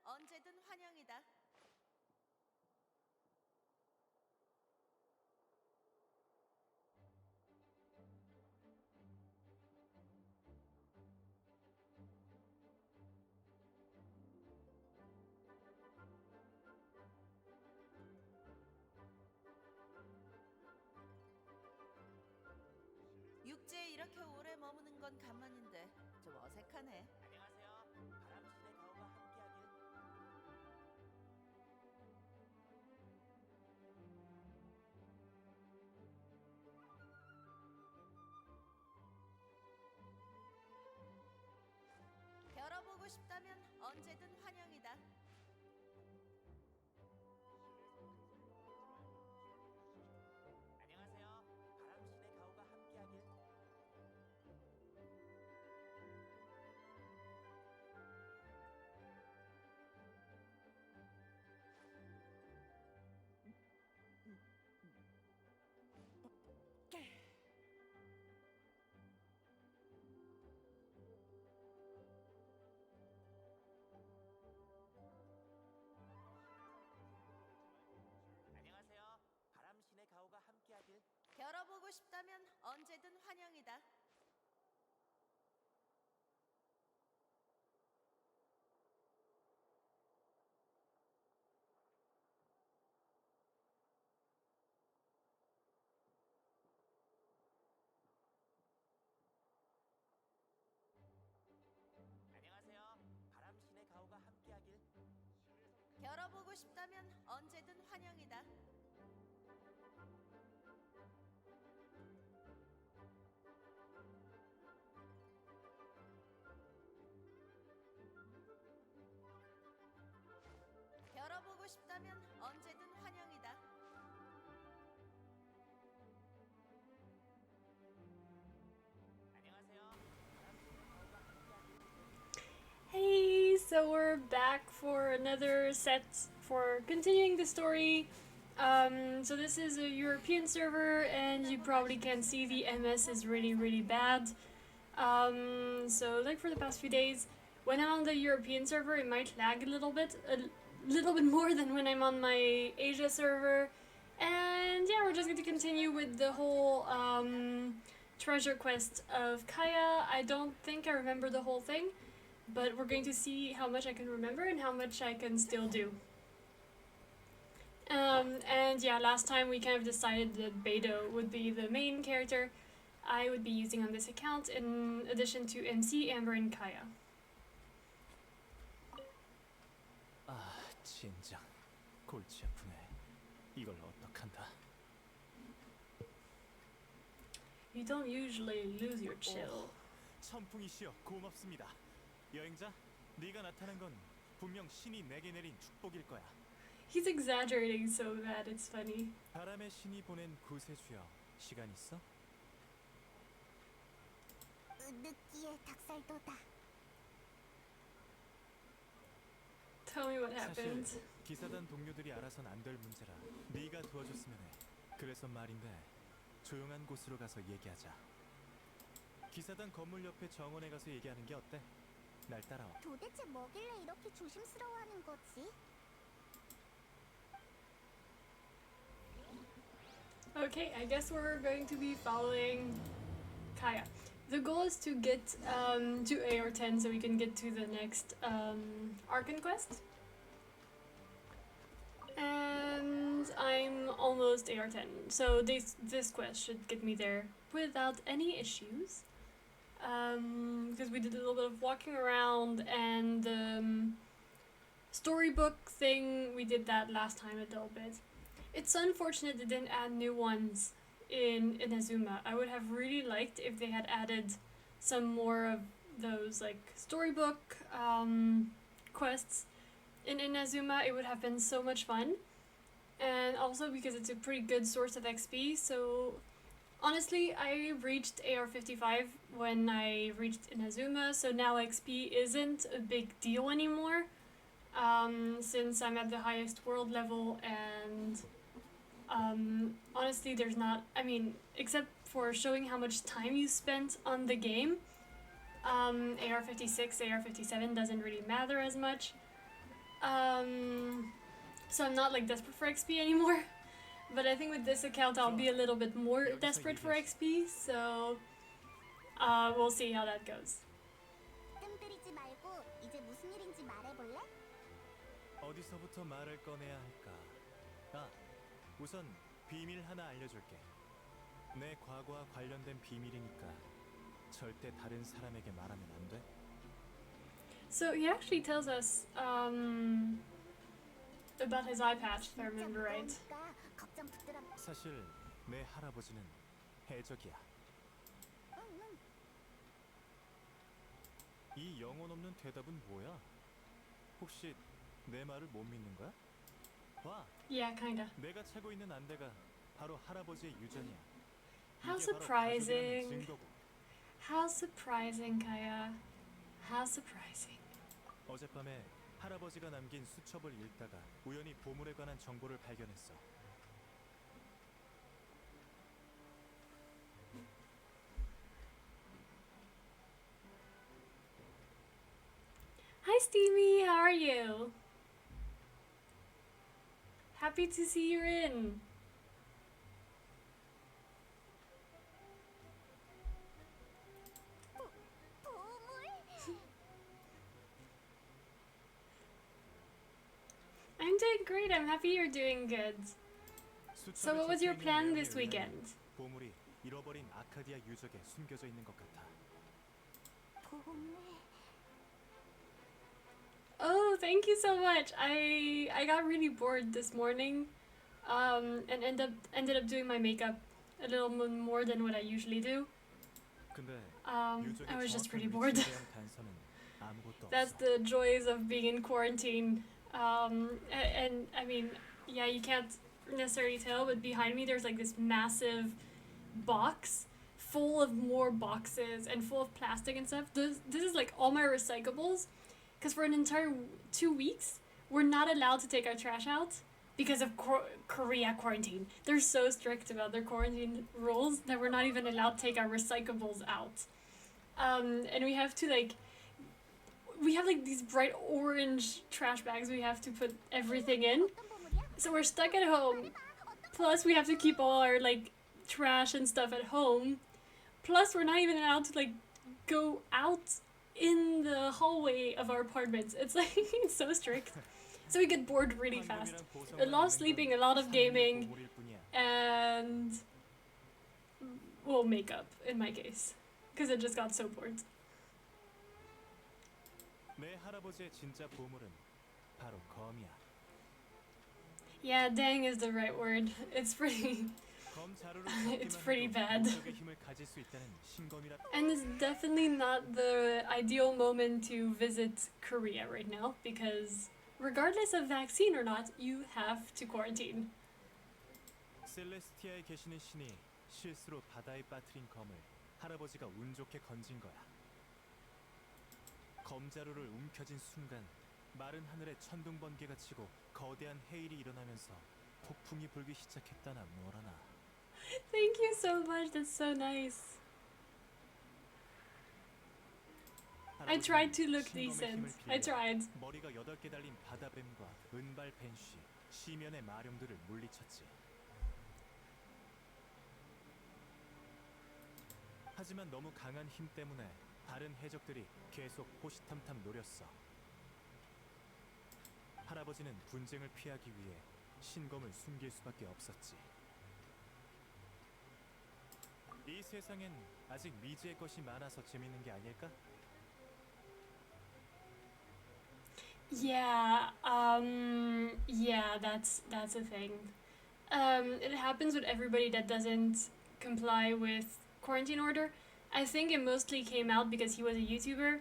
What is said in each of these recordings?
언제든 환영이다. 육지에 이렇게 오래 머무는 건 간만인데 좀 어색하네. 안녕하세요. 바람신의 가호가 함께하길. 열어보고 싶다면 언제든 환영이다. 안녕하세요. 바람신의 가호가 함께하길. 안녕하세요. 바람신의 가호가 함께하길. 열어보고 싶다면 언제든 환영이다. 안녕하세요. 바람신의 가호가 함께하길. 열어보고 싶다면 언제든 환영이다. 열어보고 싶다면 언제든 환영이다. 안녕하세요. 바람신의 가호가 함께하길. Hey, so we're back for another set for continuing the story. So this is a European server, and you probably can see the MS is really bad. So like for the past few days, when I'm on the European server, it might lag a little bit more than when I'm on my Asia server. And yeah, we're just going to continue with the whole treasure quest of Kaya. I don't think I remember the whole thing, but we're going to see how much I can remember and how much I can still do. And yeah, last time we kind of decided that Beidou would be the main character I would be using on this account, in addition to MC, Amber, and Kaya. 아, 진짜 골치 아프네. 이걸 어떡한다. You don't usually lose your chill. 천풍이시여 고맙습니다. 여행자, 네가 나타난 건 분명 신이 내게 내린 축복일 거야. He's exaggerating so bad it's funny. 바람의 신이 보낸 구세주여, 시간 있어? 느끼해 닭살도다. Tell me what 사실 happened. 기사단 동료들이 알아선 안 될 문제라 네가 도와줬으면 해. 그래서 말인데 조용한 곳으로 가서 얘기하자. 기사단 건물 옆에 정원에 가서 얘기하는 게 어때? 날 따라와. 도대체 뭐길래 이렇게 조심스러워하는 거지? Okay, I guess we're going to be following Kaya. The goal is to get to AR10 so we can get to the next Archon quest. And I'm almost AR10, so this quest should get me there without any issues. Because we did a little bit of walking around, and the storybook thing, we did that last time a little bit. It's unfortunate they didn't add new ones in Inazuma. I would have really liked if they had added some more of those like storybook quests in Inazuma. It would have been so much fun, and also because it's a pretty good source of XP. So honestly, I reached AR55 when I reached Inazuma, so now XP isn't a big deal anymore, since I'm at the highest world level. And honestly, there's not, I mean, except for showing how much time you spent on the game, AR56, AR57 doesn't really matter as much. So I'm not like desperate for XP anymore. But I think with this account I'll be a little bit more desperate for XP, so we'll see how that goes. 뜸 들이지 말고 이제 무슨 일인지 말해볼래? 어디서부터 말을 꺼내야 할까? 아, 우선 비밀 하나 알려줄게. 내 과거와 관련된 비밀이니까 절대 다른 사람에게 말하면 안 돼. So he actually tells us about his eye patch, if I 진짜 remember right. 무거우니까 걱정 붙들어. 사실 내 할아버지는 해적이야. 응. 이 영혼 없는 대답은 뭐야? 혹시 내 말을 못 믿는 거야? 봐, Yeah, kinda. 내가 차고 있는 안대가 바로 할아버지의 유전이야. How 이게 바로 surprising. 가족이라는 증거고. How surprising, Kaya. How surprising. 어젯밤에 할아버지가 남긴 수첩을 읽다가 우연히 보물에 관한 정보를 발견했어. Hi, Steamy. How are you? Happy to see you're in. 보물? I'm doing great. I'm happy you're doing good. So, what was your plan this weekend? 보물이 잃어버린 아카디아 유적에 숨겨져 있는 것 같아. 보물? Oh, thank you so much. I got really bored this morning, and ended up doing my makeup a little more than what I usually do. 근데 I was just 유적의 pretty 정확한 bored. 위치에 대한 단서는 아무것도 That's 없어. the joys of being in quarantine. And I mean, yeah, you can't necessarily tell, but behind me there's like this massive box full of more boxes and full of plastic and stuff. This is like all my recyclables, because for an entire 2 weeks we're not allowed to take our trash out because of Korea quarantine. They're so strict about their quarantine rules that we're not even allowed to take our recyclables out. And we have to we have like these bright orange trash bags we have to put everything in. 어떤 보물이야? So we're stuck at home. Plus we have to keep all our like trash and stuff at home. Plus we're not even allowed to like go out in the hallway of our apartments. It's like it's so strict. So we get bored really fast. A lot of sleeping, a lot of gaming, 보물일 뿐이야. and well, makeup in my case, because I just got so bored. 내 할아버지의 진짜 보물은 바로 검이야. Yeah, dang is the right word. It's pretty. 검 자루를 It's 잡기만 pretty 해도 bad. 무적의 힘을 가질 수 있다는 신검이라. And it's definitely not the ideal moment to visit Korea right now because, regardless of vaccine or not, you have to quarantine. 셀레스티아에 계시는 신이 실수로 바다에 빠뜨린 검을 할아버지가 운 좋게 건진 거야. 검자루를 움켜쥔 순간 마른 하늘에 천둥 번개가 치고 거대한 해일이 일어나면서 폭풍이 불기 시작했다나 뭐라나. Thank you so much. That's so nice. I tried to look decent. I tried. 머리가 8개 달린 바다뱀과 은발 벤쉬, 시면의 마룡들을 물리쳤지. 하지만 너무 강한 힘 때문에 다른 해적들이 계속 호시탐탐 노렸어. 할아버지는 분쟁을 피하기 위해 신검을 숨길 수밖에 없었지. 이 세상엔 아직 미지의 것이 많아서 재밌는 게 아닐까? Yeah, that's a thing. It happens with everybody that doesn't comply with quarantine order. I think it mostly came out because he was a YouTuber.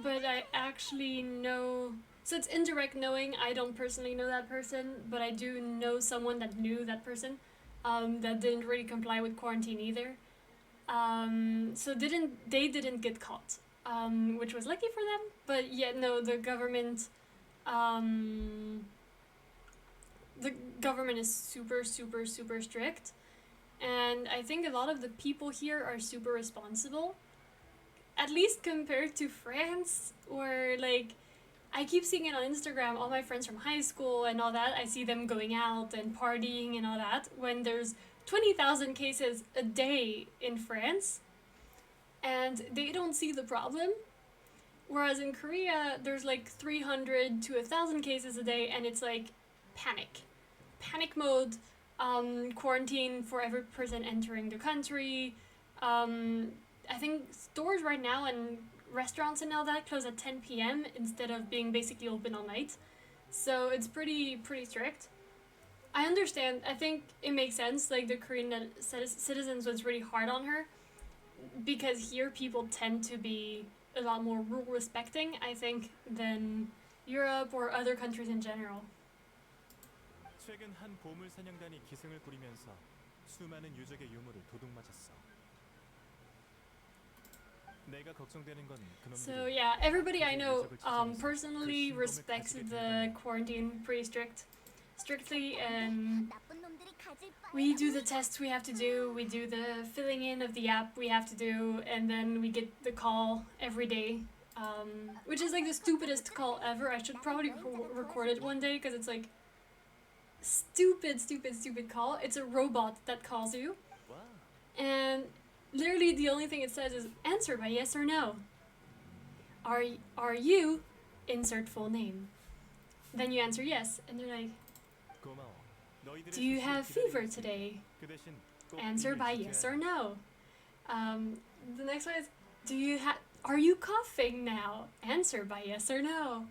But I actually know, so it's indirect knowing. I don't personally know that person, but I do know someone that knew that person, that didn't really comply with quarantine either. So they didn't get caught, which was lucky for them. But yeah, no, the government is super strict, and I think a lot of the people here are super responsible. at least compared to France, where like I keep seeing it on Instagram, all my friends from high school and all that, I see them going out and partying and all that, when there's 20,000 cases a day in France, and they don't see the problem. Whereas in Korea, there's like 300 to 1,000 cases a day, and it's like panic. Panic mode, quarantine for every person entering the country. I think stores right now and restaurants and all that close at 10 p.m. instead of being basically open all night. So it's pretty strict. I understand. I think it makes sense. Like the Korean citizens was really hard on her because here people tend to be a lot more rule respecting, I think, than Europe or other countries in general. 최근 한 보물 사냥단이 기승을 부리면서 수많은 유적의 유물을 도둑맞았어. 내가 걱정되는 건 그놈들이 So yeah, everybody I know personally respects the quarantine pretty strictly, and 나쁜 놈들이 가질 바에 we do the tests we have to do, we do the filling in of the app we have to do, and then we get the call every day, which is like the stupidest call ever. I should probably record it one day because it's like stupid call. It's a robot that calls you, 와, and literally the only thing it says is answer by yes or no. Are you insert full name? Then you answer yes, and they're like, 고마워. 너희들의 do you 지시를 have 기다리고 fever 있으니 today? 그 대신 꼭 Answer 이를 by 지켜야 yes 해. or no. The next one is, are you coughing now? Answer by yes or no.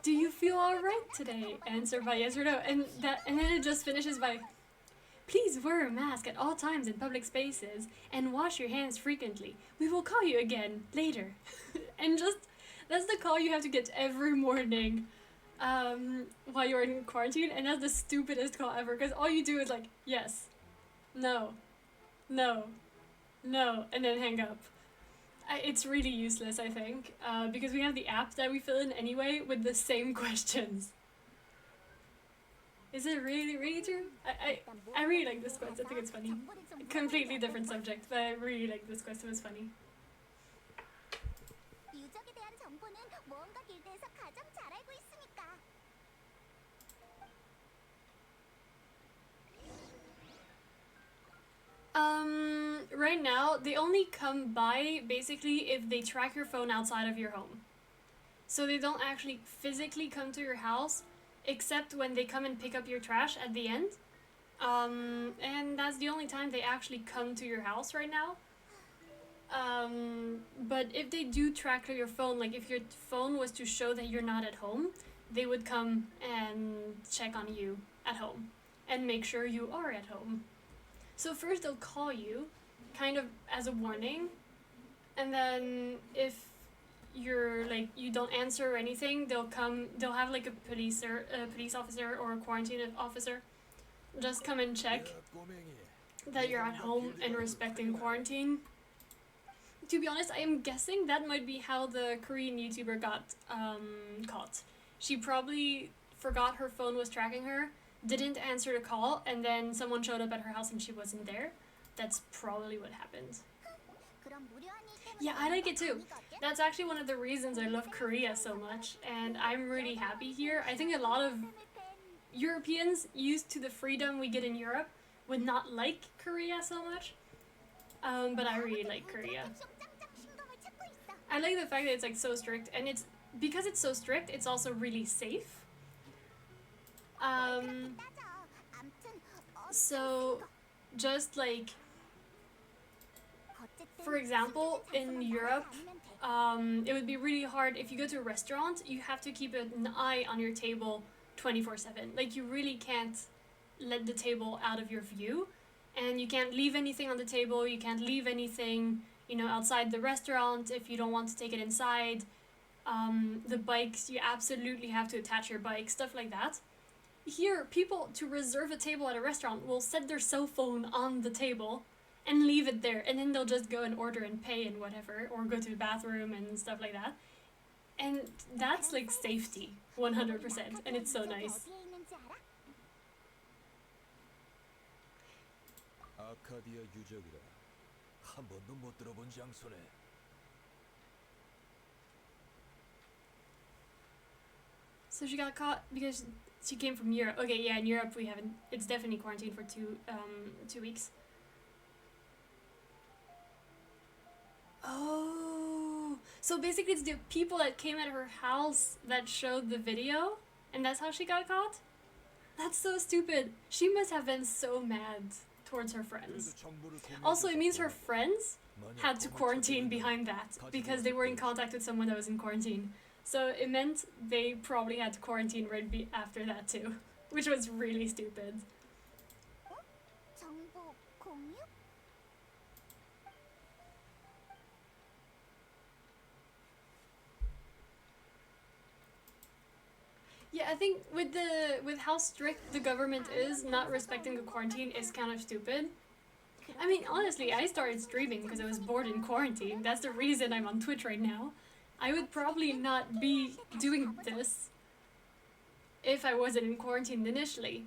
Do you feel alright today? Answer by yes or no. And then it just finishes by, please wear a mask at all times in public spaces and wash your hands frequently. We will call you again later. And just, that's the call you have to get every morning while you're in quarantine, and that's the stupidest call ever, because all you do is like, yes, no, no, no, and then hang up. It's really useless, I think, because we have the app that we fill in anyway with the same questions. Is it really true? I really like this quest. I think it's funny. Completely different subject, but I really like this quest. It was funny. 유적에 대한 정보는 모험가 길드에서 가장 잘 알고 있으니까. Right now, they only come by basically if they track your phone outside of your home. So they don't actually physically come to your house, except when they come and pick up your trash at the end. And that's the only time they actually come to your house right now. But if they do track your phone, like if your phone was to show that you're not at home, they would come and check on you at home and make sure you are at home. So first they'll call you, kind of as a warning, and then if you're like you don't answer or anything, they'll have like a police officer or a quarantine officer just come and check that you're at home and respecting quarantine. To be honest, I am guessing that might be how the Korean YouTuber got caught. She probably forgot her phone was tracking her, didn't answer the call, and then someone showed up at her house and she wasn't there. That's probably what happened. 그럼 무료한 일 때문에 Yeah, I like it too. 아니거든? That's actually one of the reasons I love Korea so much, and I'm really happy here. I think a lot of Europeans used to the freedom we get in Europe would not like Korea so much, but I really like Korea. I like the fact that it's like so strict, and it's because it's so strict, it's also really safe. So just like for example, in Europe, it would be really hard if you go to a restaurant. You have to keep an eye on your table 24/7. Like you really can't let the table out of your view, and you can't leave anything on the table. You can't leave anything, outside the restaurant if you don't want to take it inside. The bikes, you absolutely have to attach your bike, stuff like that. Here, people to reserve a table at a restaurant will set their cell phone on the table and leave it there, and then they'll just go and order and pay and whatever, or go to the bathroom and stuff like that. And that's like safety, 100%, and it's so nice. 아카디아 유적이라 한 번도 못 들어본 장소네. So she got caught because she came from Europe. Okay, yeah, in Europe we haven't. It's definitely quarantined for 2 weeks. Oh, so basically it's the people that came at her house that showed the video, and that's how she got caught? That's so stupid. She must have been so mad towards her friends. Also, it means her friends had to quarantine behind that because they were in contact with someone that was in quarantine. So it meant they probably had to quarantine right after that too, which was really stupid. 정보 공유? Yeah, I think with how strict the government is, not respecting the quarantine is kind of stupid. I mean, honestly, I started streaming because I was bored in quarantine. That's the reason I'm on Twitch right now. I would probably not be doing this if I wasn't in quarantine initially,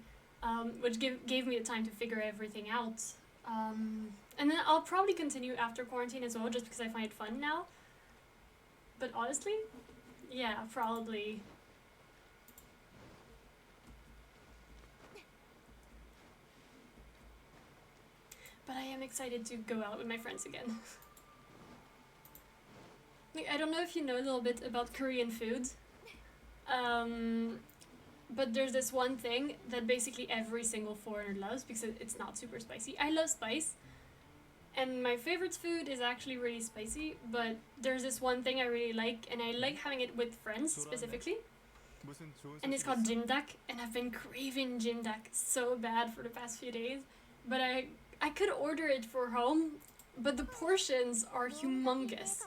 which gave me the time to figure everything out. And then I'll probably continue after quarantine as well, just because I find it fun now. But honestly, yeah, probably. But I am excited to go out with my friends again. Like, I don't know if you know a little bit about Korean food. But there's this one thing that basically every single foreigner loves because it's not super spicy. I love spice. And my favorite food is actually really spicy, but there's this one thing I really like, and I like having it with friends specifically. And it's called jimdak, and I've been craving jimdak so bad for the past few days. But I could order it for home, but the portions are humongous.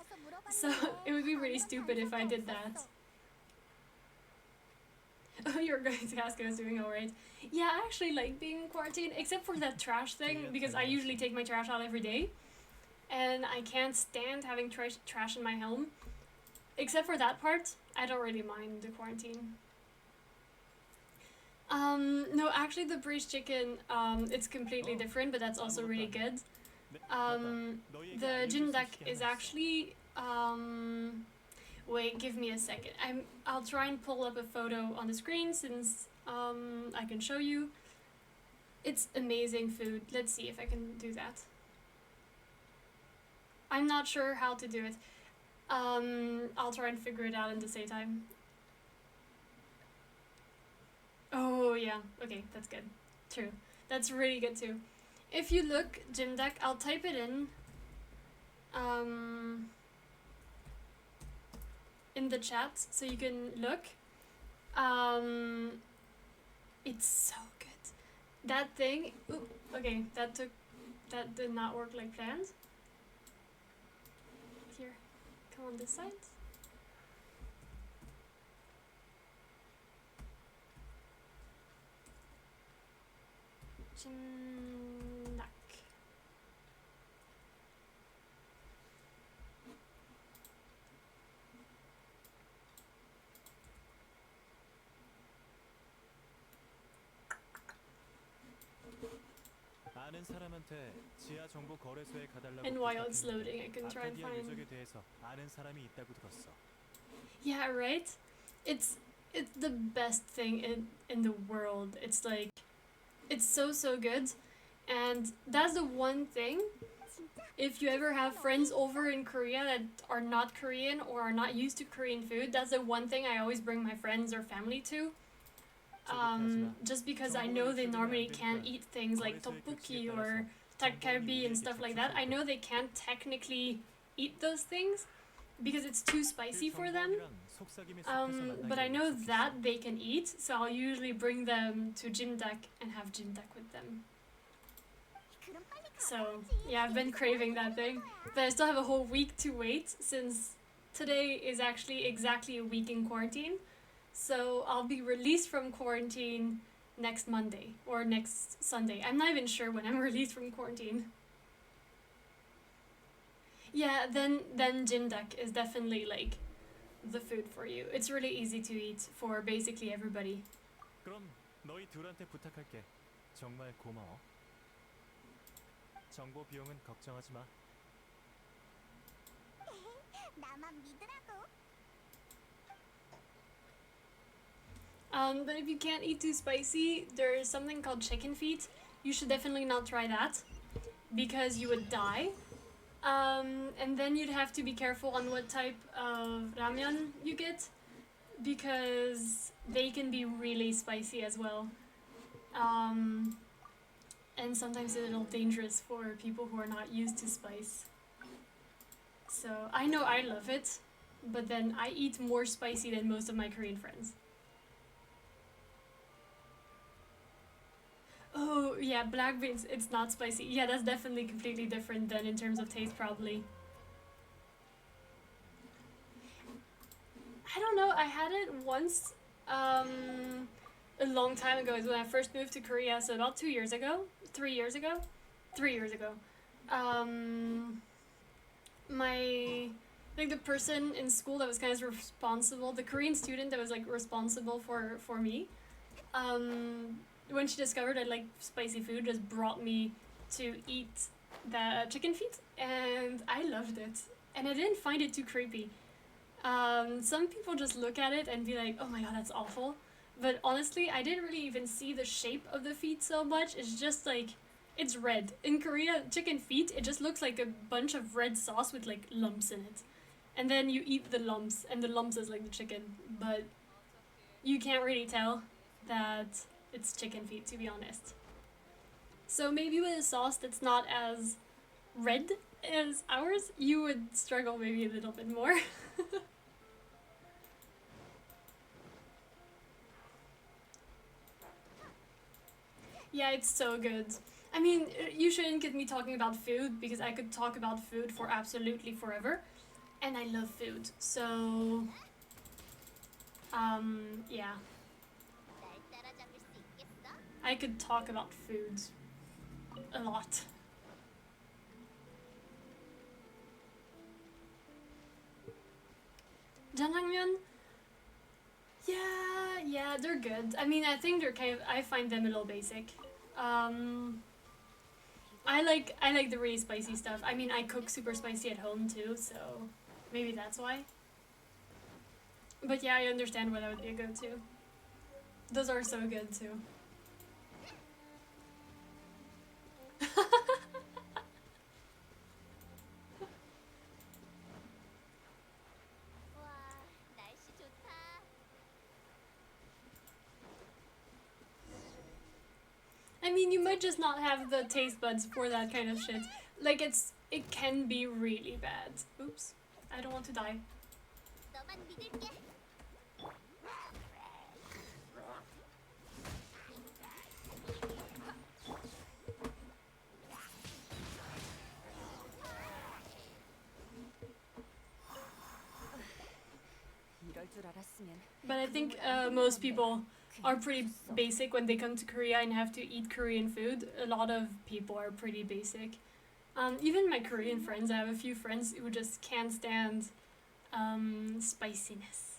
So it would be really stupid if I did that. Oh, you were going to ask if I was doing alright. Yeah, I actually like being in quarantine, except for that trash thing, because I usually take my trash out every day. And I can't stand having trash in my home. Except for that part, I don't really mind the quarantine. No, actually the braised chicken, it's completely different, but that's also really good. The jimdak is actually, wait, give me a second. I'll try and pull up a photo on the screen since I can show you. It's amazing food. Let's see if I can do that. I'm not sure how to do it. I'll try and figure it out in the same time. Oh yeah, okay, that's good. True. That's really good too. If you look, jimdak, I'll type it in the chat so you can look. It's so good. That thing, ooh, okay, that did not work like planned. Here, come on this side. Jimdak. 아는 사람한테 지하 정보 거래소에 가달라고 And while it's loading, I can try and 아카디아 find. 유적에 대해서 아는 사람이 있다고 들었어. Yeah, right? It's the best thing in the world. It's like, it's so good. And that's the one thing, if you ever have friends over in Korea that are not Korean or are not used to Korean food, that's the one thing I always bring my friends or family to. Just because I know they normally can't eat things like tteokbokki or takgalbi and stuff like that. I know they can't technically eat those things because it's too spicy for them. But I know that they can eat, so I'll usually bring them to jimdak and have jimdak with them. So yeah, I've been craving that thing, but I still have a whole week to wait since today is actually exactly a week in quarantine. So I'll be released from quarantine next Monday or next Sunday. I'm not even sure when I'm released from quarantine. Yeah, then jimdak is definitely like the food for you. It's really easy to eat for basically everybody. 그럼 너희 둘한테 부탁할게. 정말 고마워. 정보 비용은 걱정하지 마. 나만 믿으라고. But if you can't eat too spicy, there's something called chicken feet. You should definitely not try that because you would die. And then you'd have to be careful on what type of ramyeon you get because they can be really spicy as well. And sometimes a little dangerous for people who are not used to spice. So I know I love it, but then I eat more spicy than most of my Korean friends. Oh, yeah, black beans, it's not spicy. Yeah, that's definitely completely different than in terms of taste, probably. I don't know, I had it once, a long time ago. It was when I first moved to Korea, so about 2 years ago. 3 years ago? 3 years ago. The person in school that was kind of responsible, the Korean student that was like responsible for me, when she discovered I like spicy food, just brought me to eat the chicken feet, and I loved it. And I didn't find it too creepy. Some people just look at it and be like, oh my god, that's awful. But honestly, I didn't really even see the shape of the feet so much. It's just like, it's red. In Korea, chicken feet, it just looks like a bunch of red sauce with like lumps in it. And then you eat the lumps, and the lumps is like the chicken. But you can't really tell that it's chicken feet, to be honest. So maybe with a sauce that's not as red as ours, you would struggle maybe a little bit more. Yeah, it's so good. I mean, you shouldn't get me talking about food because I could talk about food for absolutely forever. And I love food, so... yeah. 날 따라잡을 수 있겠어? I could talk about food a lot. Jjajangmyeon? Yeah, they're good. I mean, I think they're kind of, I find them a little basic. I like the really spicy stuff. I mean, I cook super spicy at home too, so maybe that's why. But yeah, I understand why that would be a go-to. Those are so good too. 와, 날씨 좋다. I mean, you might just not have the taste buds for that kind of shit. Like, it can be really bad. Oops. I don't want to die. 너만 믿을게. 이럴 줄 알았으면 But I think most people are pretty basic when they come to Korea and have to eat Korean food. A lot of people are pretty basic. Even my Korean friends, I have a few friends who just can't stand spiciness.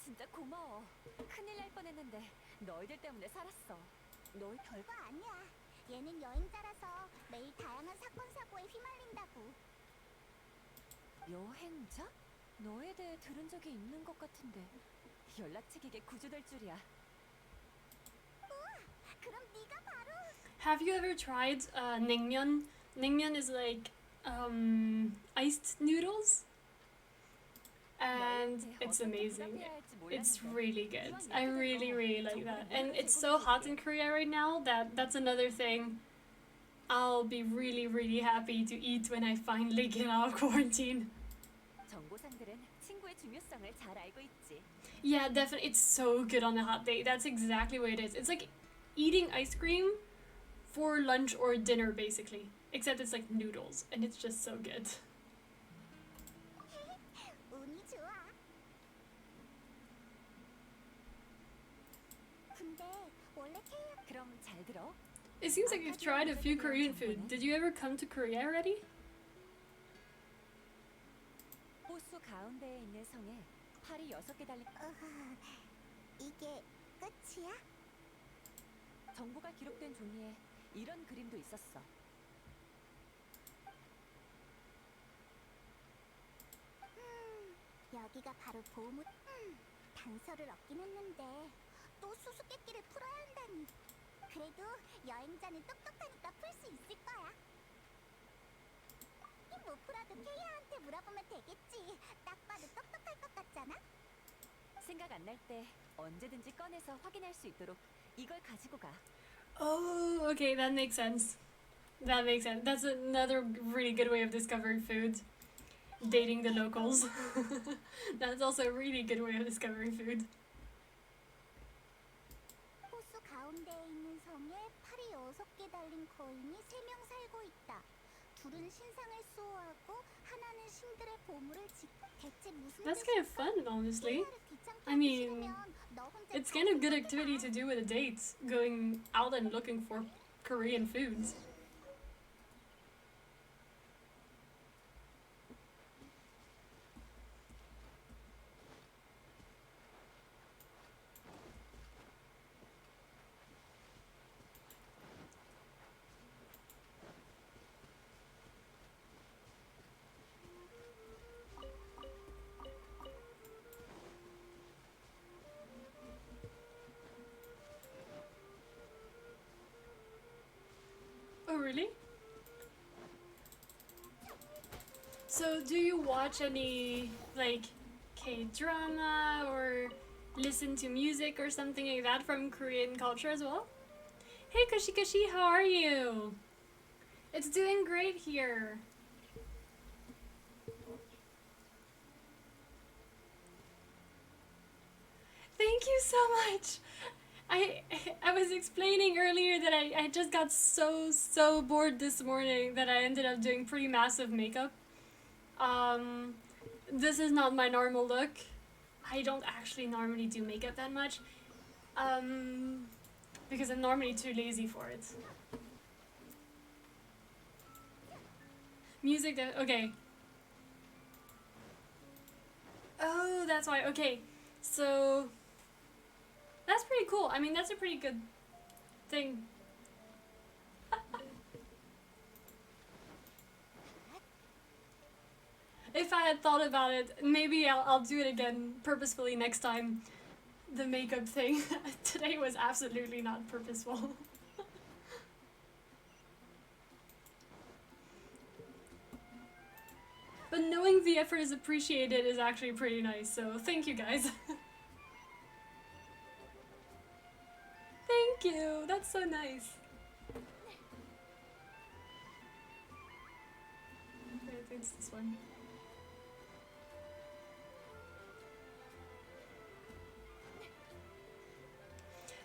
진짜 고마워. 큰일 날 뻔했는데 너희들 때문에 살았어. 너희 별거 아니야. 얘는 여행자라서 매일 다양한 사건 사고에 휘말린다고. 여행자? 너에 대해 들은 적이 있는 것 같은데 연락책에게 구조될 줄이야. 그럼 네가 바로. Have you ever tried naengmyeon? Naengmyeon is like iced noodles. And it's amazing. It's really good. I really, really like that. And it's so hot in Korea right now that that's another thing I'll be really, really happy to eat when I finally get out of quarantine. 정보상들은 친구의 중요성을 잘 알고 있지. Yeah, definitely. It's so good on a hot day. That's exactly what it is. It's like eating ice cream for lunch or dinner, basically. Except it's like noodles, and it's just so good. 운이 좋아. 근데 원래 케이크 그럼 잘 들어. It seems like you've tried a few Korean food. Did you ever come to Korea already? 호수 가운데에 있는 성에 팔이 6개 달린 이게 끝이야? 정보가 기록된 종이에 이런 그림도 있었어. 여기가 바로 보물. 단서를 얻긴 했는데 또 수수께끼를 풀어야 한다니. 그래도 여행자는 똑똑하니까 풀 수 있을 거야. 못 풀어도 케이아한테 물어보면 되겠지. 딱 봐도 똑똑할 것 같잖아. 생각 안 날 때 언제든지 꺼내서 확인할 수 있도록 이걸 가지고 가. Oh, okay, that makes sense. That makes sense. That's another really good way of discovering food. Dating the locals. That's also a really good way of discovering food. 호수 가운데에 있는 성에 팔이 6개 달린 거인이 3명 살고 있다. 둘은 신상을 수호하고 하나는 신들의 보물을 대체 무슨 That's kind of fun, honestly. 케이아를 귀찮게 I 하기 mean, 싫으면 너 혼자 It's kind of good 잘 activity to do with a date, going out and looking for Korean foods. Oh, really? So, do you watch any, like, K-drama or listen to music or something like that from Korean culture as well? Hey, Kashi Kashi, how are you? It's doing great here. Thank you so much. I was explaining earlier that I just got so bored this morning that I ended up doing pretty massive makeup. This is not my normal look. I don't actually normally do makeup that much. Because I'm normally too lazy for it. Music that okay. Oh, that's why. Okay. So that's pretty cool. I mean, that's a pretty good thing. If I had thought about it, maybe I'll do it again purposefully next time. The makeup thing. Today was absolutely not purposeful. But knowing the effort is appreciated is actually pretty nice, so thank you guys. Thank you, that's so nice. I think it's this one.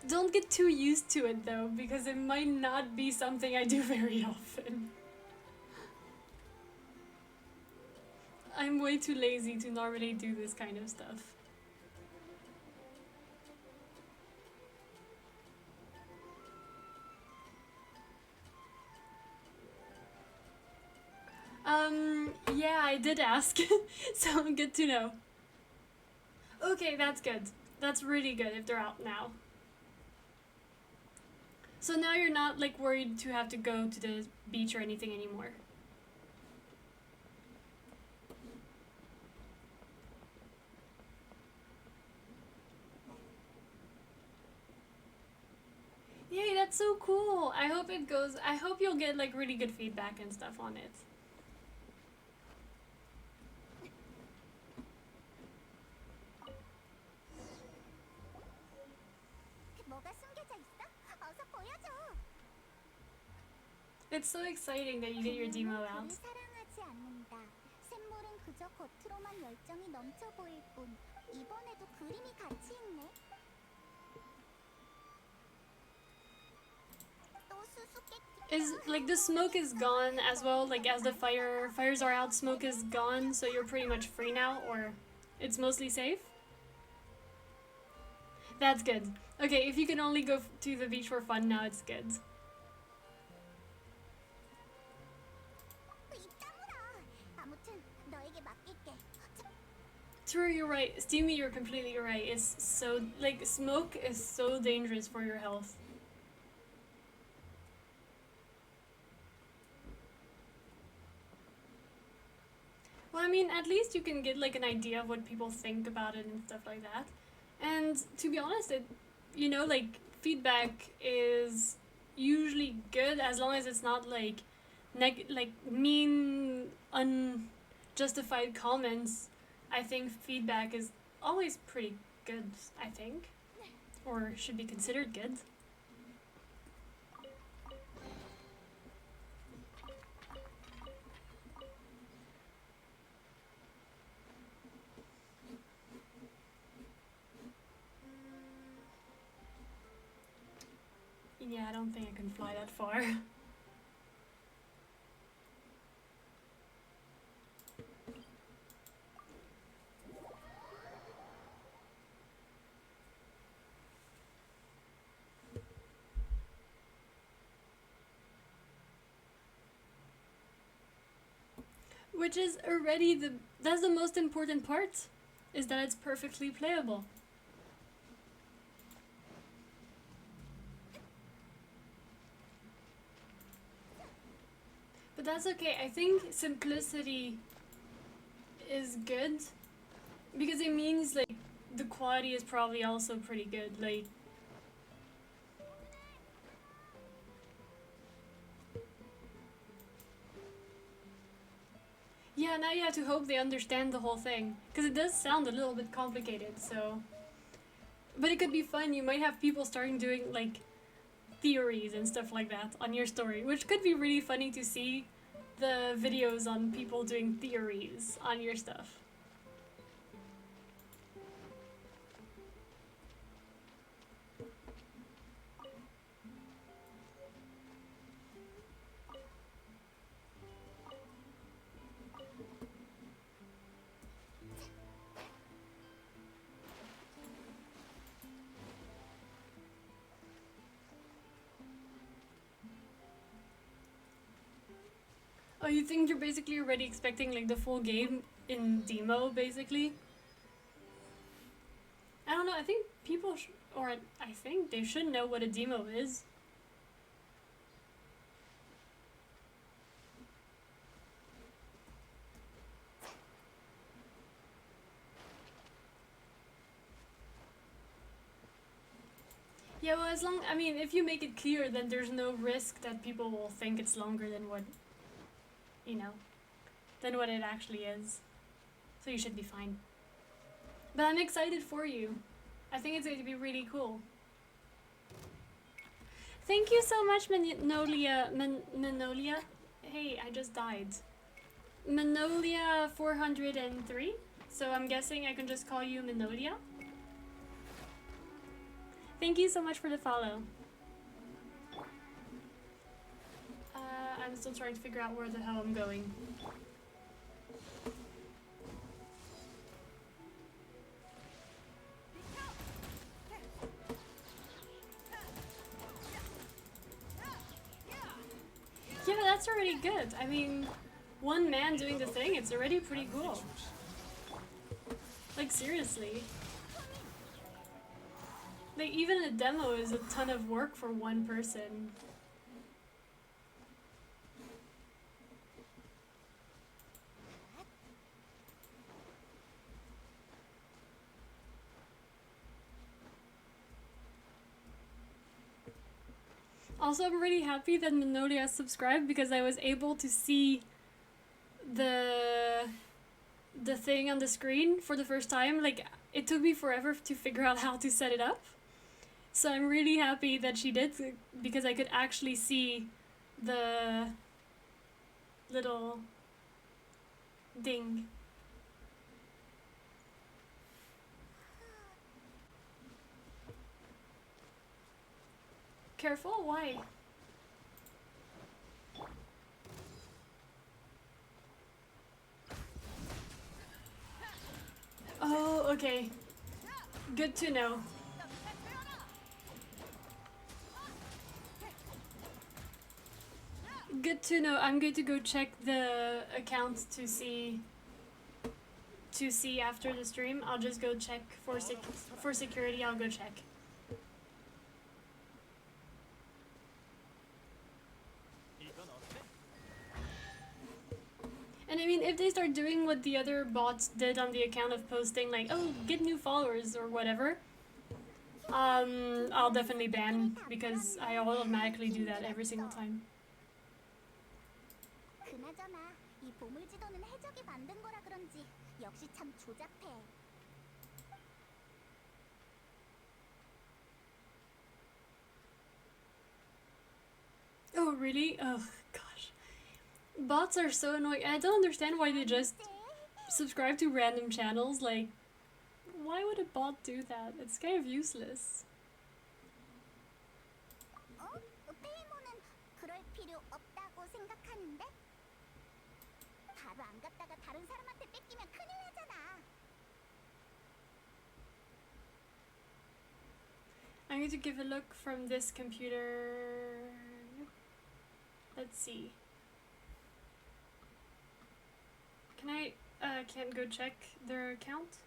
Don't get too used to it though, because it might not be something I do very often. I'm way too lazy to normally do this kind of stuff. Yeah, I did ask, so good to know. Okay, that's good. That's really good if they're out now. So now you're not like worried to have to go to the beach or anything anymore. Yay, that's so cool. I hope it goes, I hope you'll get like really good feedback and stuff on it. 뭐가 숨겨져 있어? 어서 보여줘. It's so exciting that you get your demo out. 그를 사랑하지 않는다. 샘물은 그저 겉으로만 열정이 넘쳐 보일 뿐. 이번에도 그림이 같이 있네. 또 수수께끼. Is like the smoke is gone as well, like as the fires are out, smoke is gone, so you're pretty much free now, or it's mostly safe? That's good. Okay, if you can only go to the beach for fun now, it's good. 입 다물어. 아무튼 너에게 맡길게. True, you're right. Steamy, you're completely right. It's so, like, smoke is so dangerous for your health. Well, I mean, at least you can get like an idea of what people think about it and stuff like that. And to be honest, like feedback is usually good as long as it's not like mean, unjustified comments. I think feedback is always pretty good, I think, or should be considered good. Yeah, I don't think I can fly that far. Which is already that's the most important part, is that it's perfectly playable. But that's okay. I think simplicity is good because it means like the quality is probably also pretty good. Like, yeah, now you have to hope they understand the whole thing, because it does sound a little bit complicated. So, but it could be fun. You might have people starting doing like theories and stuff like that on your story, which could be really funny to see the videos on people doing theories on your stuff. Oh, you think you're basically already expecting like the full game in demo, basically? I don't know, I think people I think they should know what a demo is. Yeah, well, if you make it clear, then there's no risk that people will think it's longer than what, than what it actually is. So you should be fine. But I'm excited for you. I think it's going to be really cool. Thank you so much, Manolia. Hey, I just died. Manolia 403. So I'm guessing I can just call you Manolia. Thank you so much for the follow. I'm still trying to figure out where the hell I'm going. Yeah, but that's already good. I mean, one man doing the thing, it's already pretty cool. Like, seriously. Like, even a demo is a ton of work for one person. Also, I'm really happy that Manolia subscribed because I was able to see the thing on the screen for the first time. Like, it took me forever to figure out how to set it up. So I'm really happy that she did, because I could actually see the little ding. Careful, why? Oh, okay. Good to know. Good to know. I'm going to go check the account to see after the stream. I'll just go check for security. I'll go check. And I mean, if they start doing what the other bots did on the account of posting like, oh, get new followers or whatever, I'll definitely ban because I automatically do that every single time. 그나저나 이 보물 지도는 해적이 만든 거라 그런지 역시 참 조잡해. Oh, really? Oh, gosh. Bots are so annoying. I don't understand why they just subscribe to random channels. Like, why would a bot do that? It's kind of useless. 페이모는 그럴 필요 없다고 생각하는데? 바로 안 갔다가 다른 사람한테 뺏기면 큰일 나잖아. I'm going to give a look from this computer. Let's see. Can I can't go check their account?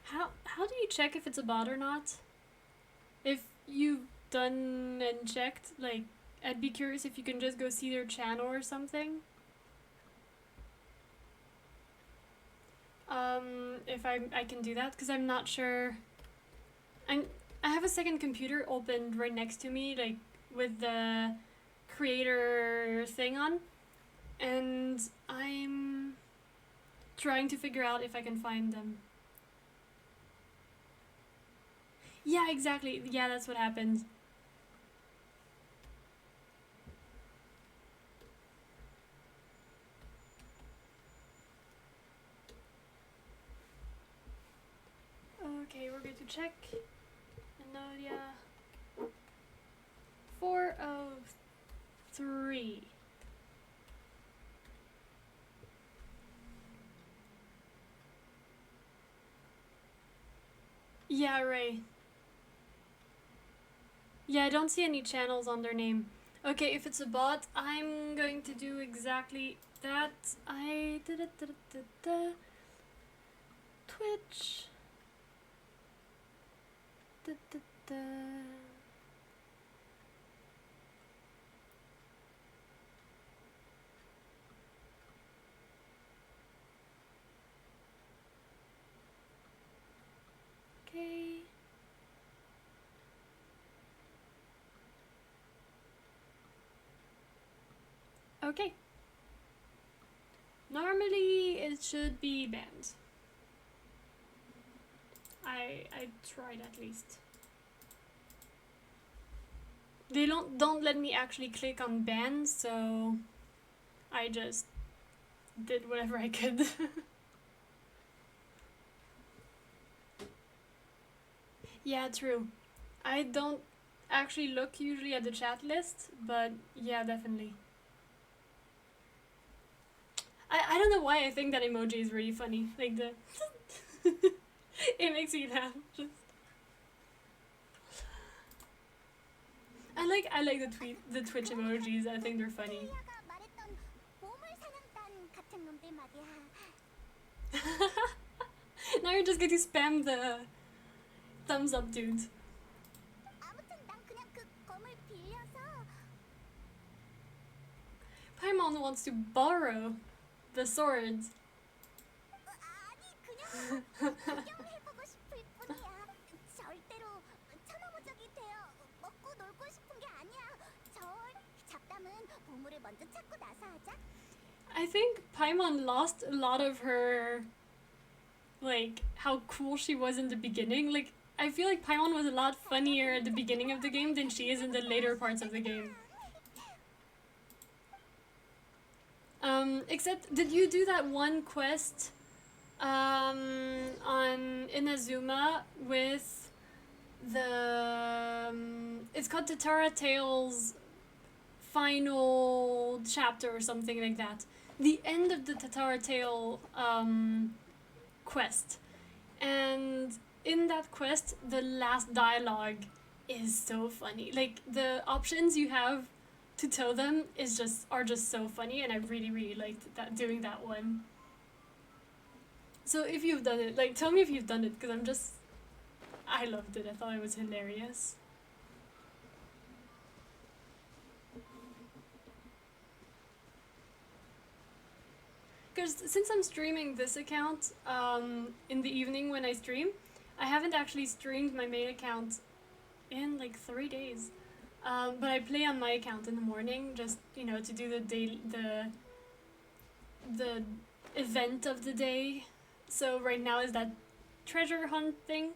How do you check if it's a bot or not? If you've done and checked, like, I'd be curious if you can just go see their channel or something. If I can do that, because I'm not sure. I have a second computer opened right next to me, like with the creator thing on, and I'm trying to figure out if I can find them. Yeah, exactly. Yeah, that's what happened. Okay, we're going to check. Anodia 403. Yeah, Ray. Yeah, I don't see any channels on their name. Okay, if it's a bot, I'm going to do exactly that. Twitch. Okay. Okay. Normally it should be banned. I tried at least. They don't let me actually click on ban, so I just did whatever I could. Yeah, true. I don't actually look usually at the chat list, but yeah, definitely. I don't know why I think that emoji is really funny. Like the it makes me laugh. Just I like the Twitch emojis. I think they're funny. 페이야가 말했던 보물 사냥단 같은 놈들 말이야. Now you're just going to spam the thumbs up, dude. 아무튼 난 그냥 그 검을 빌려서 Paimon wants to borrow the swords. 아니 그냥 구경해보고 싶을 뿐이야. 절대로 천하무적이 되어 먹고 놀고 싶은 게 아니야. 잡담은 보물을 먼저 찾고 나서 하자. I think Paimon lost a lot of her, like, how cool she was in the beginning. Like, I feel like Paimon was a lot funnier at the beginning of the game than she is in the later parts of the game. Except, did you do that one quest on Inazuma with the it's called Tatara Tales final chapter or something like that. The end of the Tatara Tale quest. And in that quest, the last dialogue is so funny. Like, the options you have to tell them are just so funny, and I really, really liked doing that one. So if you've done it, like, tell me if you've done it, because I loved it. I thought it was hilarious. because since I'm streaming this account in the evening when I stream, I haven't actually streamed my main account in like 3 days. But I play on my account in the morning, just to do the event of the day. So right now is that treasure hunt thing.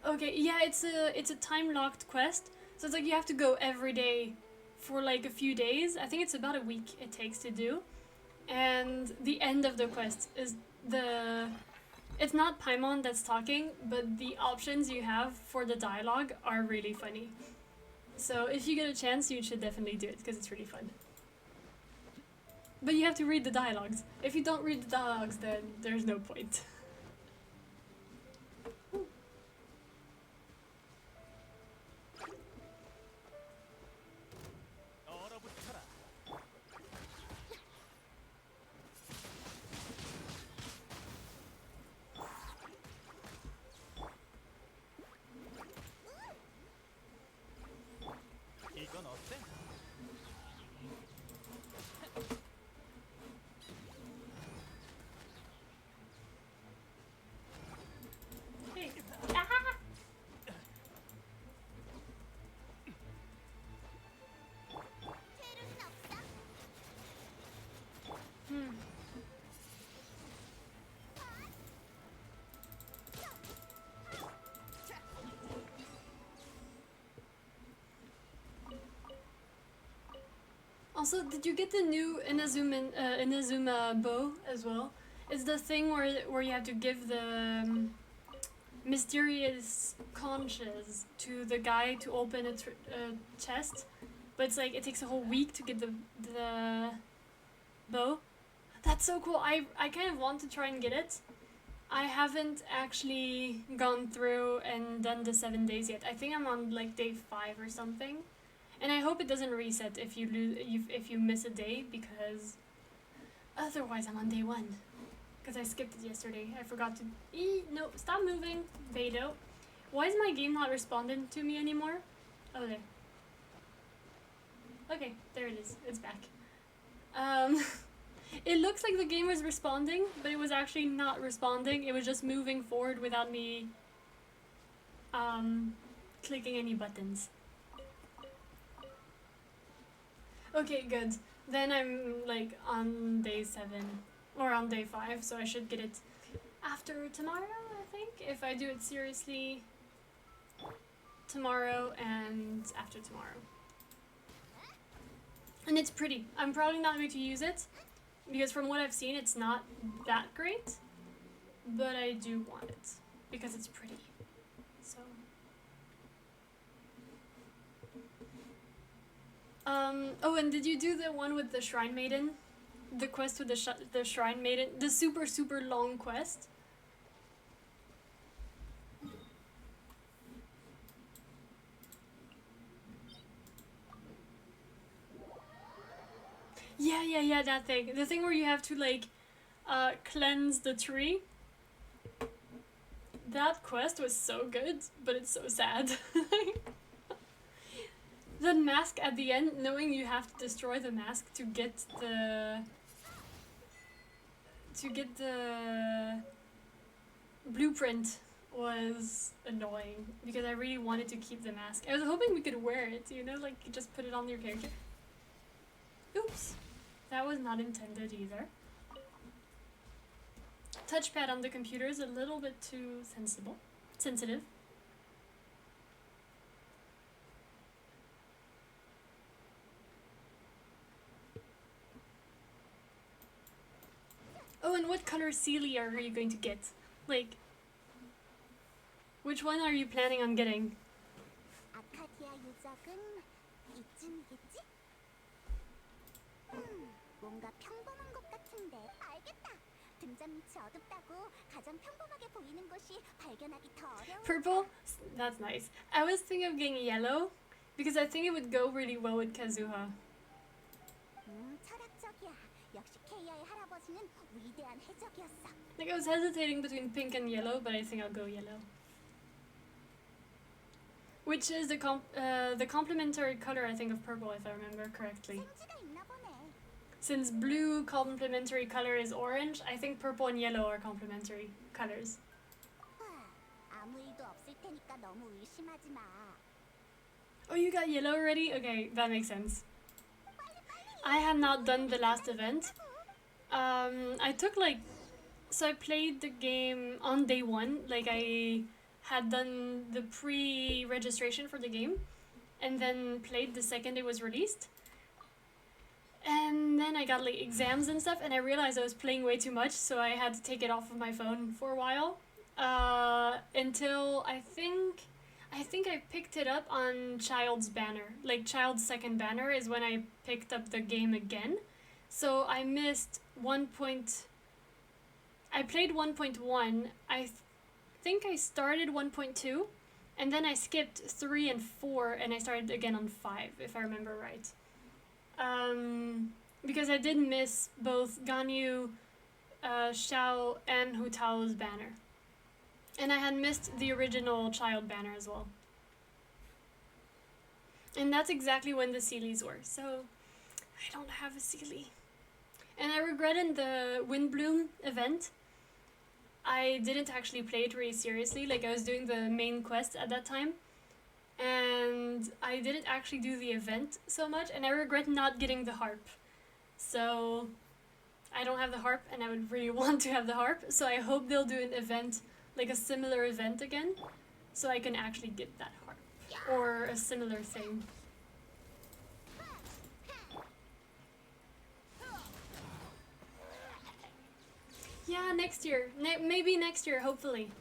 Okay, yeah, it's a time locked quest. So it's like you have to go every day for like a few days. I think it's about a week it takes to do. And the end of the quest is it's not Paimon that's talking, but the options you have for the dialogue are really funny. So if you get a chance, you should definitely do it, because it's really fun. But you have to read the dialogues. If you don't read the dialogues, then there's no point. 얼어붙어라. 이건 어때? Hey. Ah! Hmm. Also, did you get the new Inazuma bow as well? It's the thing where you have to give the mysterious conches to the guy to open a chest, but it's like it takes a whole week to get the bow. That's so cool. I kind of want to try and get it. I haven't actually gone through and done the 7 days yet. I think I'm on like day 5 or something. And I hope it doesn't reset if you if you miss a day, because otherwise I'm on day 1. Because I skipped it yesterday. I forgot to... No, stop moving, Beto. Why is my game not responding to me anymore? Oh, there. Okay, there it is. It's back. It looks like the game was responding, but it was actually not responding. It was just moving forward without me clicking any buttons. Okay, good. Then I'm like on day 7 or on day 5, so I should get it after tomorrow, I think, if I do it seriously tomorrow and after tomorrow. And it's pretty. I'm probably not going to use it, because from what I've seen, it's not that great, but I do want it because it's pretty. So oh, and did you do the one with the Shrine Maiden? The quest with the Shrine Maiden? The super, super long quest? Yeah, that thing. The thing where you have to, like, cleanse the tree. That quest was so good, but it's so sad. The mask at the end, knowing you have to destroy the mask to get the blueprint, was annoying, because I really wanted to keep the mask. I was hoping we could wear it, like you just put it on your character. Oops, that was not intended either. Touchpad on the computer is a little bit too sensitive. Oh, and what color Celia are you going to get? Like, which one are you planning on getting? 아카디아 유적은 이쯤이겠지? 뭔가 평범한 것 같은데. 알겠다. 등잔 밑이 어둡다고 가장 평범하게 보이는 곳이 발견하기 더 어려워. Purple? That's nice. I was thinking of getting yellow, because I think it would go really well with Kazuha. 철학적이야. 역시 케이아의 할아버지는 위대한 해적이었어. Like, I was hesitating between pink and yellow, but I think I'll go yellow. Which is the complementary color, I think, of purple, if I remember correctly. 생쥐가 있나 보네. since blue complementary color is orange, I think purple and yellow are complementary colors. 아무 일도 없을 테니까 너무 의심하지 마. Oh, you got yellow already? Okay, that makes sense. I had not done the last event. I took like, so I played the game on day one. Like I had done the pre-registration for the game, and then played the second it was released. And then I got like exams and stuff, and I realized I was playing way too much, so I had to take it off of my phone for a while. Until I think I picked it up on Child's Banner. Like Child's second banner is when I picked up the game again. So I missed I played 1.1. I think I started 1.2, and then I skipped 3 and 4, and I started again on 5, if I remember right. Because I did miss both Ganyu, Xiao, and Hu Tao's banner. And I had missed the original Child banner as well. And that's exactly when the Sealies were, so I don't have a Sealy. And I regret in the Windbloom event, I didn't actually play it really seriously. Like I was doing the main quest at that time, and I didn't actually do the event so much, and I regret not getting the harp. So I don't have the harp, and I would really want to have the harp, so I hope they'll do an event, like a similar event again, so I can actually get that harp, or a similar thing. Yeah, next year. Maybe next year, hopefully.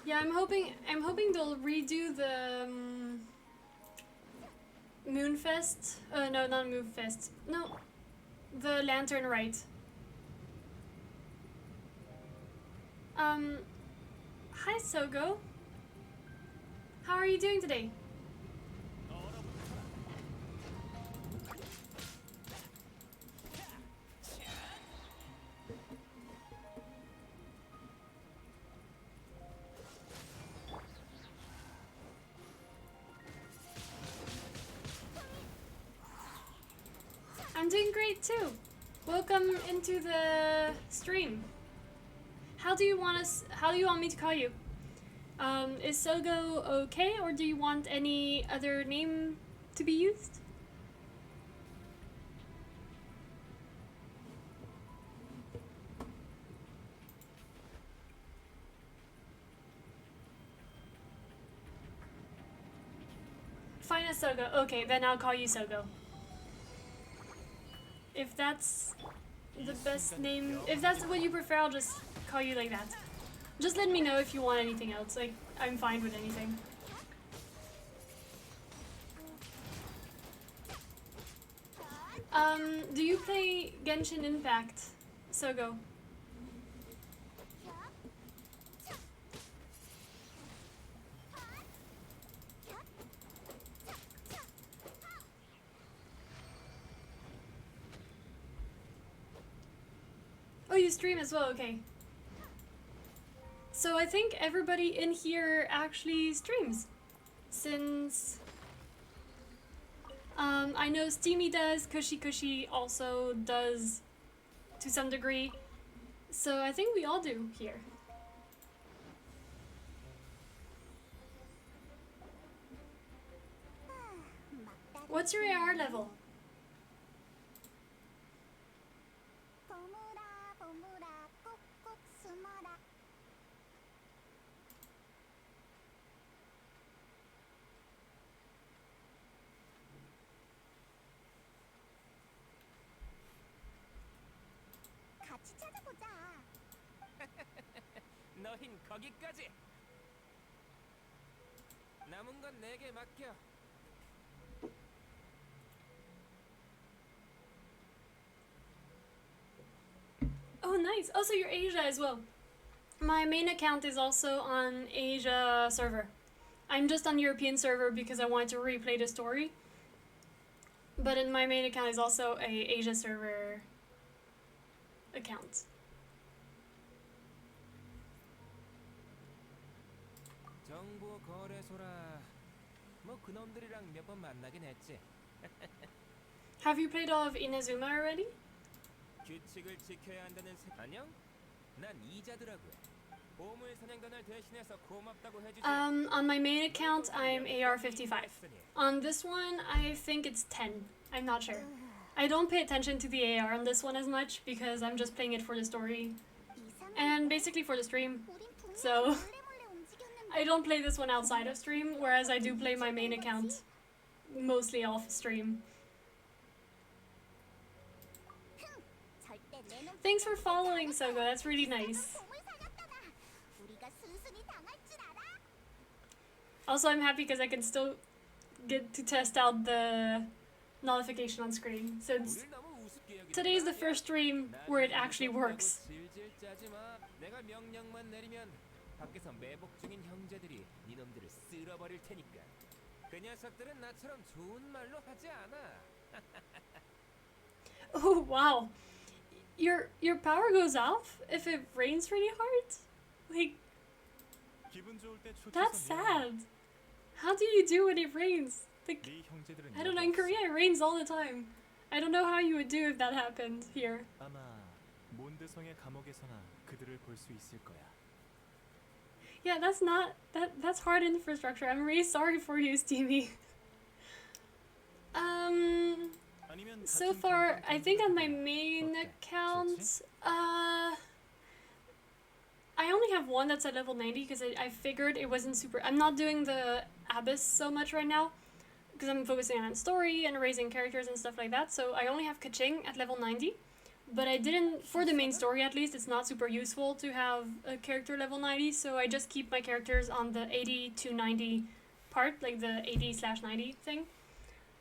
Yeah, I'm hoping they'll redo the Moonfest. No, not Moonfest. No, the Lantern Rite. Hi Sogo. How are you doing today? I'm doing great too. Welcome into the stream. How do you want me to call you? Is Sogo okay, or do you want any other name to be used? Fine as Sogo. Okay, then I'll call you Sogo. If that's the best name, if that's what you prefer, I'll just call you like that. Just let me know if you want anything else. Like, I'm fine with anything. Do you play Genshin Impact, Sogo? Oh, you stream as well, okay. So I think everybody in here actually streams, since I know Steamy does, Cushy also does to some degree, so I think we all do here. What's your AR level? 보물아 꼭꼭 숨어라. 같이 찾아보자. 너흰 거기까지. 남은 건 내게 맡겨. Oh, nice. Also, you're Asia as well. My main account is also on Asia server. I'm just on European server because I wanted to replay the story. But in my main account is also a Asia server account. 사람들이랑 몇 번 만나긴 했지. Have you played all of Inazuma already? 규칙을 지켜야 한다는 안녕? 난 이자드라고 해. 보물 사냥단을 대신해서 고맙다고 해주지. On my main account, I'm AR-55. On this one, I think it's 10. I'm not sure. I don't pay attention to the AR on this one as much because I'm just playing it for the story and basically for the stream. So I don't play this one outside of stream, whereas I do play my main account mostly off stream. Thanks for following, Sogo. That's really nice. Also, I'm happy because I can still get to test out the notification on screen, since today is the first stream where it actually works. 내가 명령만 내리면 밖에서 매복 중인 형제들이 니놈들을 쓸어버릴 테니까. 그 녀석들은 나처럼 좋은 말로 하지 않아. Oh wow, your power goes off if it rains really hard? Like, 기분 좋을 때 that's sad. How do you do when it rains? Like, 네 형제들은 I don't know, in Korea it rains all the time. I don't know how you would do if that happened here. 아마 몬드성의 감옥에서나 그들을 볼 수 있을 거야. Yeah, that's hard infrastructure. I'm really sorry for you, Stevie. 아니면 So 같은 far, 감정 I think on my 동료들이나 main 어때? account, 좋지? I only have one that's at level 90 because I figured it wasn't super. I'm not doing the Abyss so much right now because I'm focusing on story and raising characters and stuff like that. So I only have Kaching at level 90. But I didn't, for the main story at least, it's not super useful to have a character level 90, so I just keep my characters on the 80 to 90 part, like the 80/90 thing.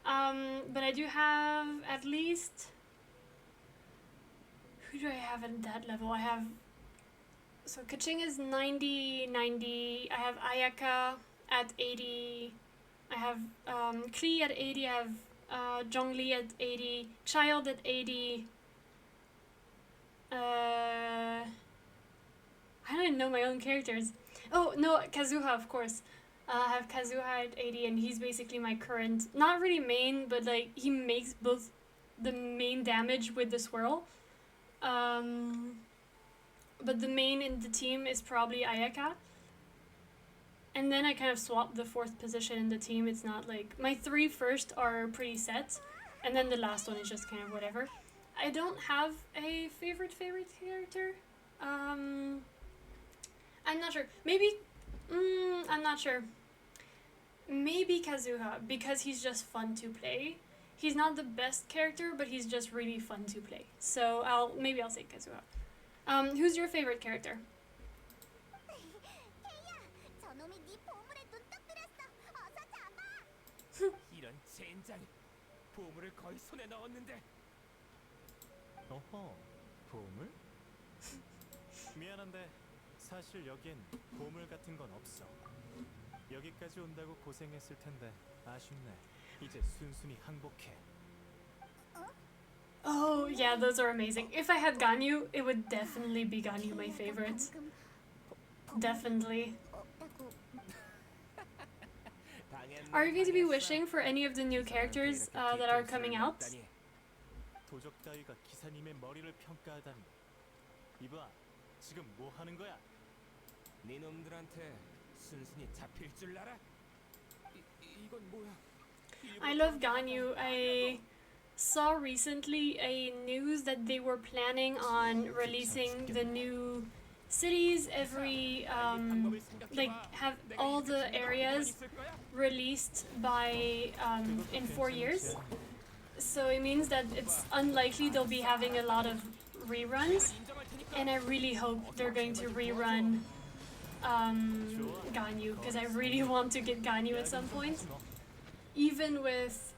But I do have at least... Who do I have at that level? I have... So Kaching is 90, 90, I have Ayaka at 80, I have Klee at 80, I have Zhongli at 80, Child at 80... I don't even know my own characters. Oh, no, Kazuha, of course. I have Kazuha at 80, and he's basically my current, not really main, but like, he makes both the main damage with the swirl. But the main in the team is probably Ayaka. And then I kind of swapped the 4th position in the team. It's not like, my 3 first are pretty set, and then the last one is just kind of whatever. I don't have a favorite character. I'm not sure. Maybe, I'm not sure. Maybe Kazuha, because he's just fun to play. He's not the best character, but he's just really fun to play. So maybe I'll say Kazuha. Who's your favorite character? 이런 젠장. 보물을 거의 손에 넣었는데. 어허, 보물? 미안한데 사실 여긴 보물 같은 건 없어. 여기까지 온다고 고생했을 텐데 아쉽네. 이제 순순히 항복해. Oh, yeah, those are amazing. If I had Ganyu, it would definitely be Ganyu my favorite. Definitely. Are you going to be wishing for any of the new characters that are coming out? 도적 따위가 기사님의 머리를 평가하다니. 이봐, 지금 뭐 하는 거야? 네 놈들한테 순순히 잡힐 줄 알아? 이건 뭐야? I love Ganyu. I saw recently a news that they were planning on releasing the new cities every like have all the areas released by in 4 years. So it means that it's unlikely they'll be having a lot of reruns, and I really hope they're going to rerun Ganyu, because I really want to get Ganyu at some point. Even with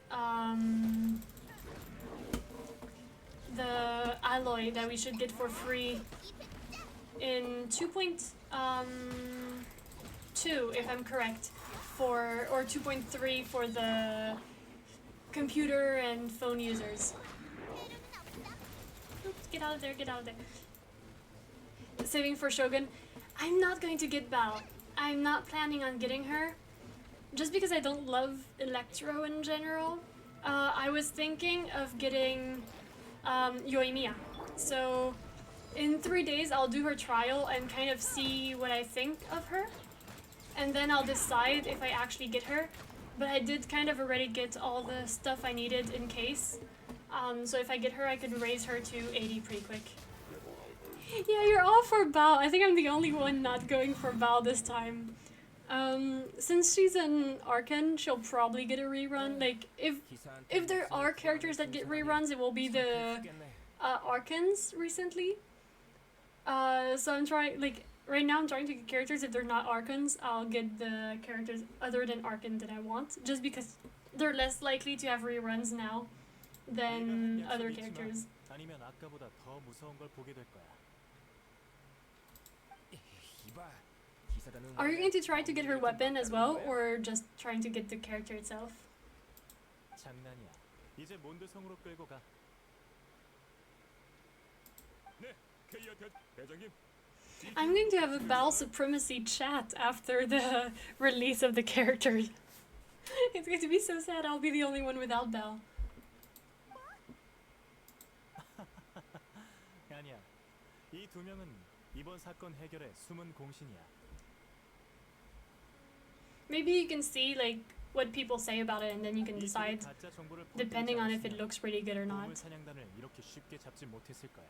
the alloy that we should get for free in 2.2, if I'm correct, or 2.3 for the computer and phone users. Oops, get out of there, get out of there. Saving for Shogun. I'm not going to get Bao. I'm not planning on getting her. just because I don't love Electro in general, I was thinking of getting Yoimiya. So in 3 days, I'll do her trial and kind of see what I think of her. And then I'll decide if I actually get her. But I did kind of already get all the stuff I needed in case. So if I get her, I could raise her to 80 pretty quick. Yeah, you're all for Bao. I think I'm the only one not going for Bao this time. Since she's an Arcan, she'll probably get a rerun. Like, if there are characters that get reruns, it will be the Arcans recently. So I'm trying, like, right now I'm trying to get characters. If they're not Arcans, I'll get the characters other than Arcan that I want. Just because they're less likely to have reruns now than other characters. 아니면 아까보다 더 무서운 걸 보게 될 거야. Are you going to try to get her weapon as well, or just trying to get the character itself? 장난이야. 이제 몬드성으로 끌고 가. 네, 케이아 대장님. I'm going to have a Bal Supremacy chat after the release of the characters. It's going to be so sad. I'll be the only one without Bal. 아니야. 이 두 명은 이번 사건 해결의 숨은 공신이야. Maybe you can see like what people say about it, and then you can decide depending on if it looks really good or not. 보물 사냥단을 이렇게 쉽게 잡지 못했을 거야.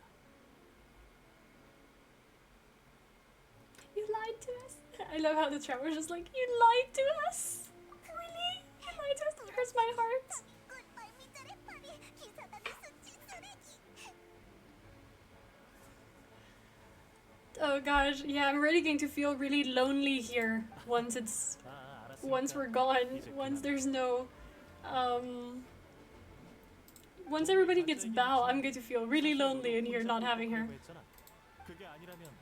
You lied to us. I love how the Trevor's just like, you lied to us. Really? You lied to us. It hurts my heart. Oh gosh, yeah, I'm really going to feel really lonely here once we're gone, once there's no, once everybody gets Bao, I'm going to feel really lonely in here not having her.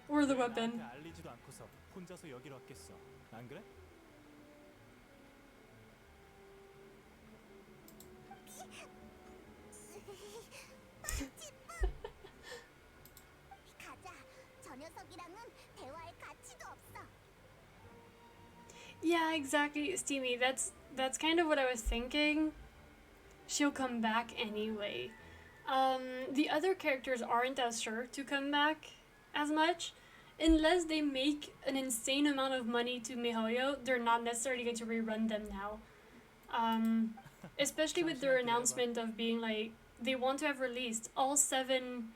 Or the weapon. 알리지도 않고서 혼자서 여기로 왔겠어. 안 그래? Yeah, exactly, Steamy. That's kind of what I was thinking. She'll come back anyway. The other characters aren't as sure to come back as much. Unless they make an insane amount of money to MiHoYo, they're not necessarily going to rerun them now. Especially with their announcement of being like, they want to have released all 7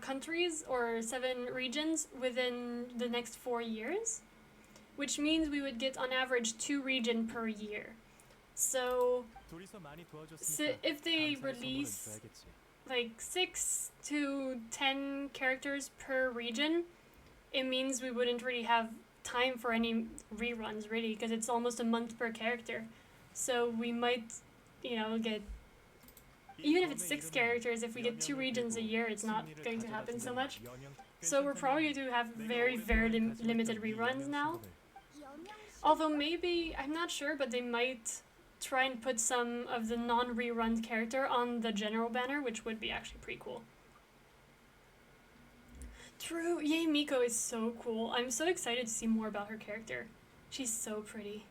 countries or 7 regions within the next 4 years. Which means we would get on average 2 regions per year. So if they release like 6 to 10 characters per region, it means we wouldn't really have time for any reruns really, because it's almost a month per character. So we might, you know, get, even if it's 6 characters, if we get 2 regions a year, it's not going to happen so much. So we're probably going to have very, very limited reruns now. Although maybe, I'm not sure, but they might try and put some of the non-rerun character on the general banner, which would be actually pretty cool. True, Yay Miko is so cool. I'm so excited to see more about her character. She's so pretty.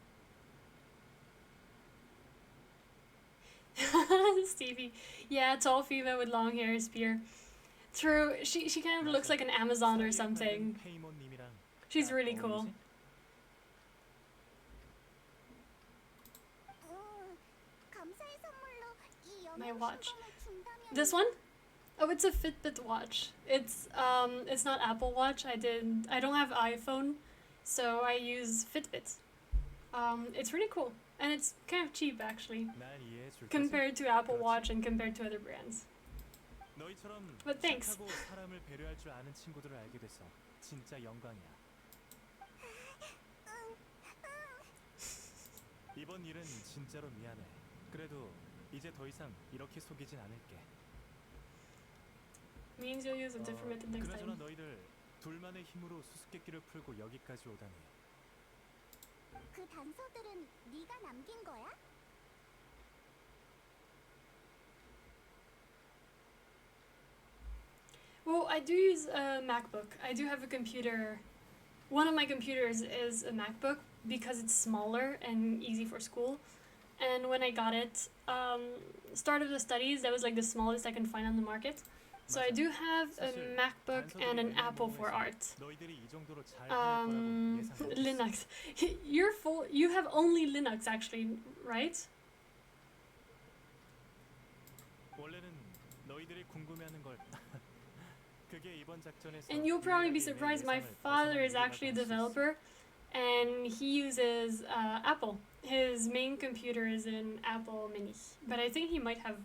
Stevie. Yeah, tall female with long hair, spear. True, she kind of looks like an Amazon or something. She's really cool. My watch. This one? Oh, it's a Fitbit watch. It's not Apple Watch. I don't have iPhone, so I use Fitbit. It's really cool, and it's kind of cheap actually, compared to Apple Watch and compared to other brands. But thanks. 이번 일은 진짜로 미안해. 그래도 이제 더 이상 이렇게 속이진 않을게. Means you'll use a different method next 그나저나 time. 너희들 둘만의 힘으로 수수께끼를 풀고 여기까지 오다니. 그 단서들은 네가 남긴 거야? Well, I do use a MacBook. I do have a computer. One of my computers is a MacBook, because it's smaller and easy for school. And when I got it, start of the studies, that was like the smallest I can find on the market. So I do have a 사실 MacBook and an Apple for art. Linux. You have only Linux actually, right? 원래는 너희들이 궁금해하는 걸. 그게 이번 작전에서 And you'll probably be 유일하게 내 surprised, my 예상을 father is 벗어난 actually a 이유라고 할수 있어. developer and he uses Apple. His main computer is an Apple Mini, but I think he might have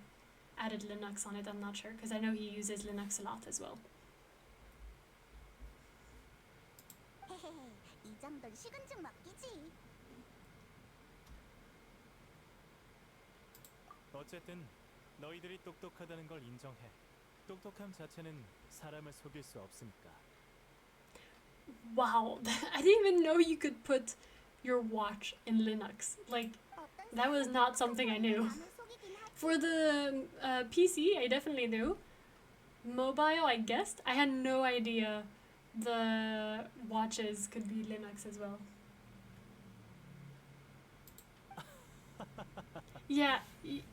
added Linux on it, I'm not sure, because I know he uses Linux a lot as well. 헤헤헤, 이 정도는 식은 죽 먹기지. 어쨌든 너희들이 똑똑하다는 걸 인정해. 똑똑함 자체는 사람을 속일 수 없으니까. Wow, I didn't even know you could put your watch in Linux. Like, 어떤 that was not something I knew. 남을 속이긴 하지. For the PC, I definitely knew. Mobile, I guessed. I had no idea the watches could be Linux as well. Yeah, he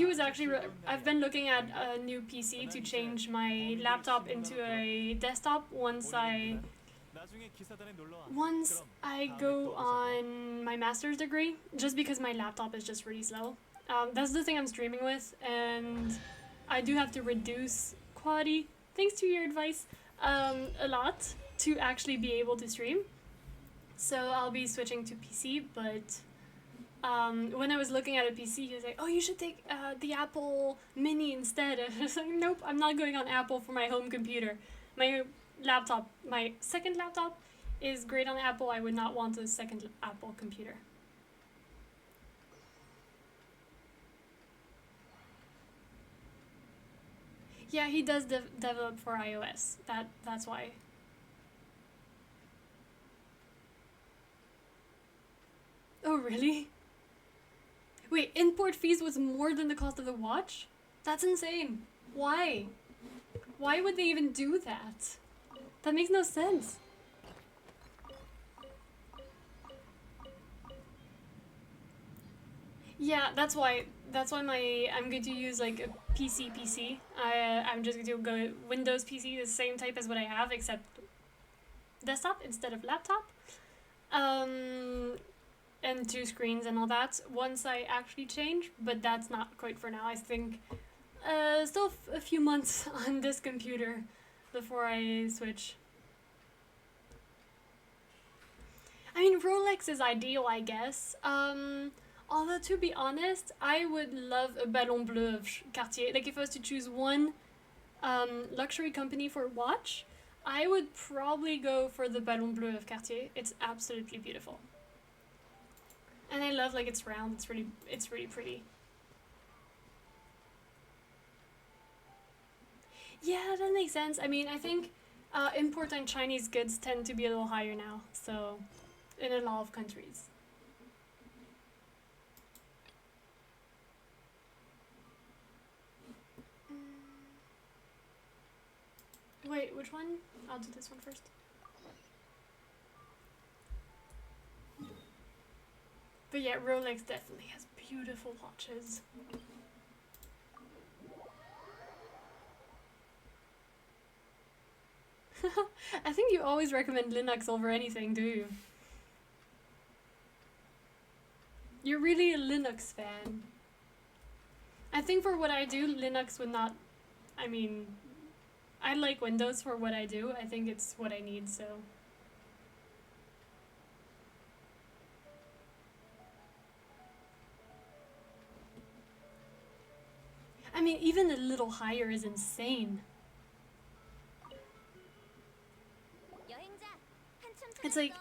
was actually. I've been looking at a new PC to change my laptop into a desktop once I 나중에 기사단에 놀러 와. once 그럼 I 다음에 go 또 보자고. on my master's degree, just because my laptop is just really slow. That's the thing I'm streaming with, and I do have to reduce quality, thanks to your advice, a lot to actually be able to stream. So I'll be switching to PC, but when I was looking at a PC, he was like, "Oh, you should take the Apple Mini instead." And I was like, "Nope, I'm not going on Apple for my home computer. My laptop, my second laptop, is great on Apple. I would not want a second Apple computer." Yeah, he does develop for iOS. That's why. Oh, really? Wait, import fees was more than the cost of the watch? That's insane. Why? Why would they even do that? That makes no sense. Yeah, that's why I'm going to use like a PC. I'm just going to go Windows PC, the same type as what I have, except desktop instead of laptop. And 2 screens and all that once I actually change, but that's not quite for now. I think still a few months on this computer before I switch. I mean, Rolex is ideal, I guess. Although, to be honest, I would love a Ballon Bleu of Cartier. Like, if I was to choose one luxury company for watch, I would probably go for the Ballon Bleu of Cartier. It's absolutely beautiful. And I love, like, it's round. It's really pretty. Yeah, that makes sense. I mean, I think import and Chinese goods tend to be a little higher now. So, in a lot of countries. Wait, which one? I'll do this one first. But yeah, Rolex definitely has beautiful watches. I think you always recommend Linux over anything, do you? You're really a Linux fan. I think for what I do, Linux would not... I mean, I like Windows for what I do. I think it's what I need, so... I mean, even a little higher is insane. It's like,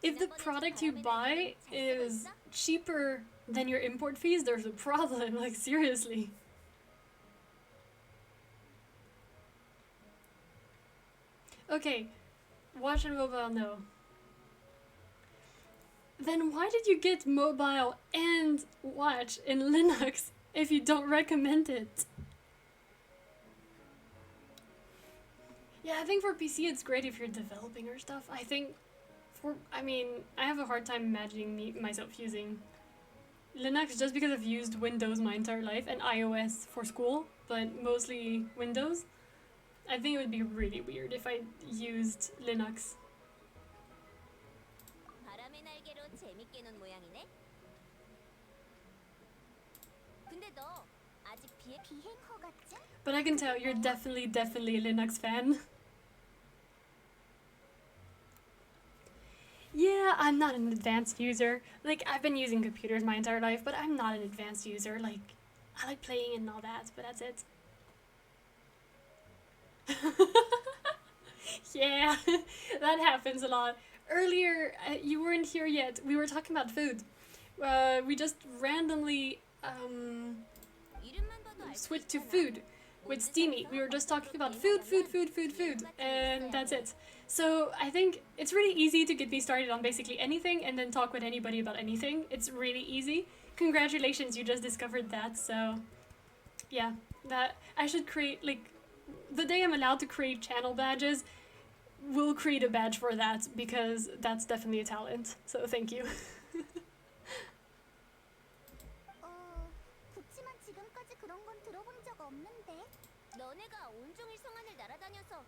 if the product you buy is cheaper than your import fees, there's a problem, like, seriously. Okay, watch and mobile, no. Then why did you get mobile and watch in Linux if you don't recommend it? Yeah, I think for PC it's great if you're developing or stuff. I think I mean, I have a hard time imagining myself using Linux just because I've used Windows my entire life and iOS for school, but mostly Windows. I think it would be really weird if I used Linux. 바람의 날개로 재밌게 논 모양이네. 근데 너 아직 비행허가증? But I can tell you're definitely a Linux fan. Yeah, I'm not an advanced user. Like, I've been using computers my entire life, but I'm not an advanced user. Like, I like playing and all that, but that's it. Yeah, that happens a lot. Earlier, you weren't here yet. We were talking about food. We just randomly 이름만 봐도 알 수 switched to 있잖아. food with Steamy. We were just talking about food, and that's it. So I think it's really easy to get me started on basically anything and then talk with anybody about anything. It's really easy. Congratulations, you just discovered that. So yeah, that I should create, like, the day I'm allowed to create channel badges, we'll create a badge for that because that's definitely a talent. So thank you. 그치만 지금까지 그런 건 들어본 적 없는데. 너네가 온종일 성안을 날아다녀서.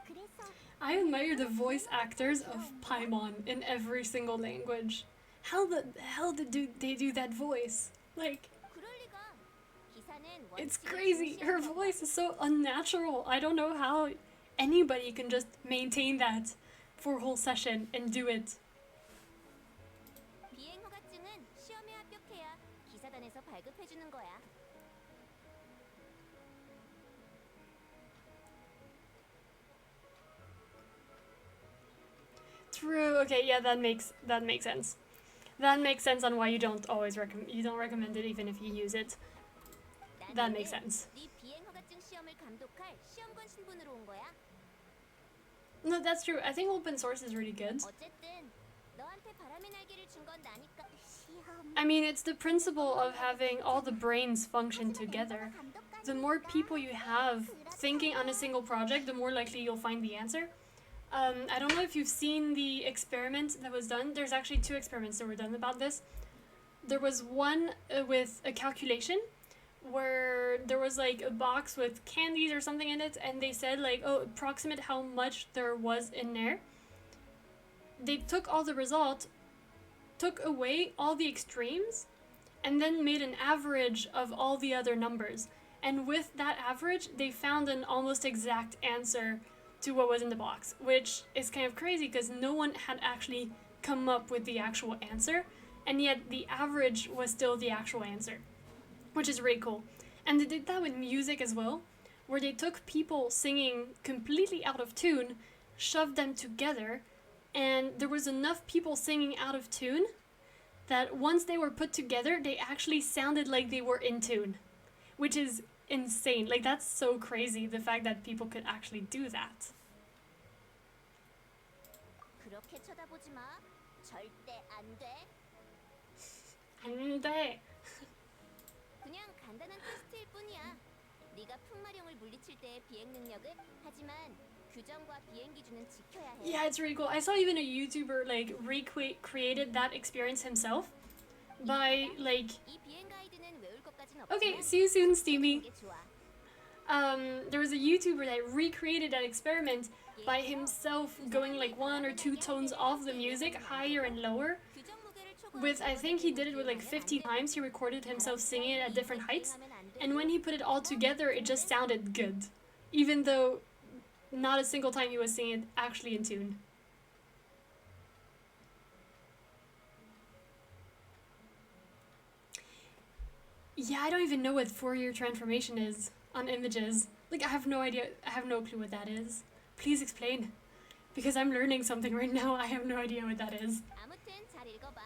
그래서 I admire the voice actors of Paimon in every single language. How the hell did they do that voice? Like, 그럴 리가. 기사는 it's 원칙을 crazy. Her 중시하는 voice is so unnatural. I don't know how anybody can just maintain that for a whole session and do it. 비행 허가증은 시험에 합격해야 기사단에서 발급해 주는 거야. True. Okay, yeah, that makes sense. That makes sense on why you don't always recommend it even if you use it. That makes sense. 네 비행 허가증 시험을 감독할 시험관 신분으로 온 거야. No, that's true. I think open source is really good. 어쨌든 너한테 바람의 날개를 준 건 나니까. 시험. I mean, it's the principle of having all the brains function together. The more people you have thinking on a single project, the more likely you'll find the answer. I don't know if you've seen the experiment that was done. There's actually 2 experiments that were done about this. There was one with a calculation where there was like a box with candies or something in it, and they said like, oh, approximate how much there was in there. They took all the results, took away all the extremes, and then made an average of all the other numbers. And with that average, they found an almost exact answer to what was in the box, which is kind of crazy because no one had actually come up with the actual answer, and yet the average was still the actual answer, which is really cool. And they did that with music as well, where they took people singing completely out of tune, shoved them together, and there was enough people singing out of tune that once they were put together, they actually sounded like they were in tune, which is insane. Like, that's so crazy, the fact that people could actually do that. 그렇게 쳐다보지 마. 절대 안 돼. 안 돼. 그냥 간단한 테스트일 뿐이야. 네가 풍마룡을 물리칠 때의 비행 능력을 하지만 규정과 비행 기준은 지켜야 해. Yeah, it's really cool. I saw even a YouTuber like created that experience himself by like. 이 비행 가이드는 외울 것까진 Okay, 없지만 see you soon, Steamy. 게 좋아. There was a YouTuber that recreated that experiment by himself going like 1 or 2 tones off the music, higher and lower. 규정 무게를 초과하는 With, I think he did it with like 50 times. He recorded himself singing it at different heights, and when he put it all together, it just sounded good, even though not a single time he was singing it actually in tune. Yeah, I don't even know what Fourier transformation is on images. Like, I have no idea. I have no clue what that is. Please explain, because I'm learning something right now. I have no idea what that is. 아무튼 잘 읽어봐.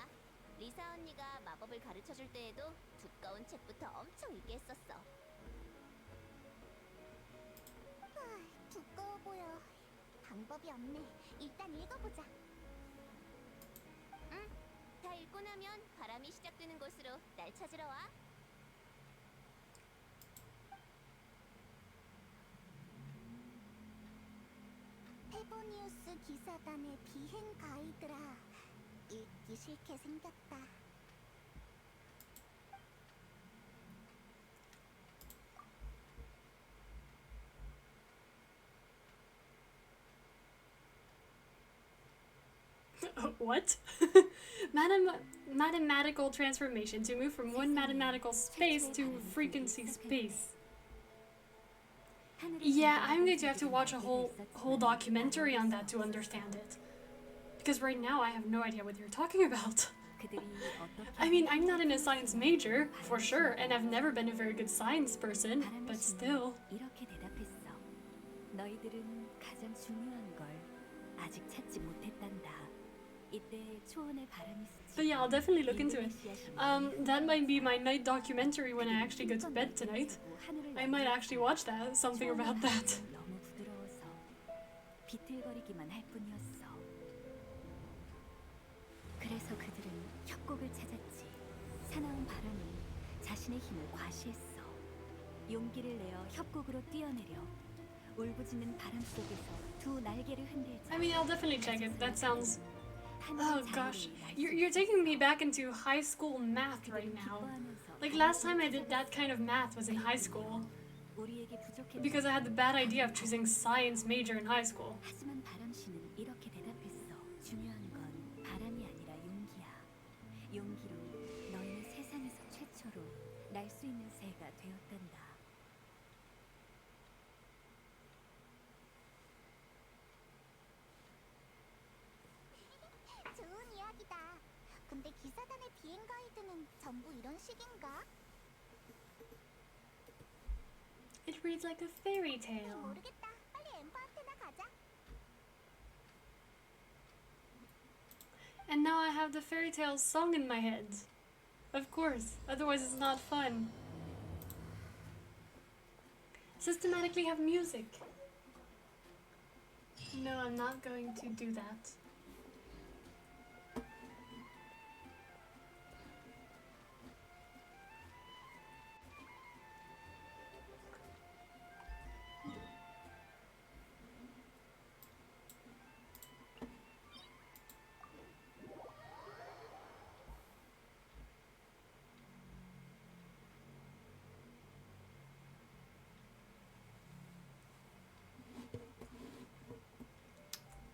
리사 언니가 마법을 가르쳐줄 때에도 두꺼운 책부터 엄청 읽게 했었어. 두꺼워 보여. 방법이 없네. 일단 읽어보자. 응. 다 읽고 나면 바람이 시작되는 곳으로 날 찾으러 와. 페보니우스 기사단의 비행 가이드라. 읽기 싫게 생겼다. What? Mathematical transformation to move from one mathematical space to frequency space. Yeah, I'm going to have to watch a whole documentary on that to understand it. Because right now I have no idea what you're talking about. I mean, I'm not in a science major, for sure, and I've never been a very good science person, but still. 이렇게 대답했어. 너희들은 가장 중요한 걸 아직 찾지 못했단다. 이때 초원의 바람이 스치고 But yeah, I'll definitely look into it. That might be my night documentary when I actually go to bed tonight. I might actually watch that, something about that. 너무 부드러워서 비틀거리기만 할 뿐이었어. 그래서 그들은 협곡을 찾았지. 사나운 바람은 자신의 힘을 과시했어. 용기를 내어 협곡으로 뛰어내려 울부짖는 바람 속에서 두 날개를 흔들자. I mean, I'll definitely check it. That sounds... Oh gosh, you're taking me back into high school math right now. Like last time I did that kind of math was in high school. Because I had the bad idea of choosing science major in high school. 하지만 바람씨는 이렇게 대답했어. 중요한 건 바람이 아니라 용기야. 용기로 너희는 세상에서 최초로 날 수 있는 새가 되었단다. 좋은 이야기다. 근데 기사단의 비행 가이드는 전부 이런 식인가? It reads like a fairy tale. 모르겠다. 빨리 엠버한테나 가자. And now I have the fairy tale song in my head. Of course, otherwise it's not fun. Systematically have music. No, I'm not going to do that.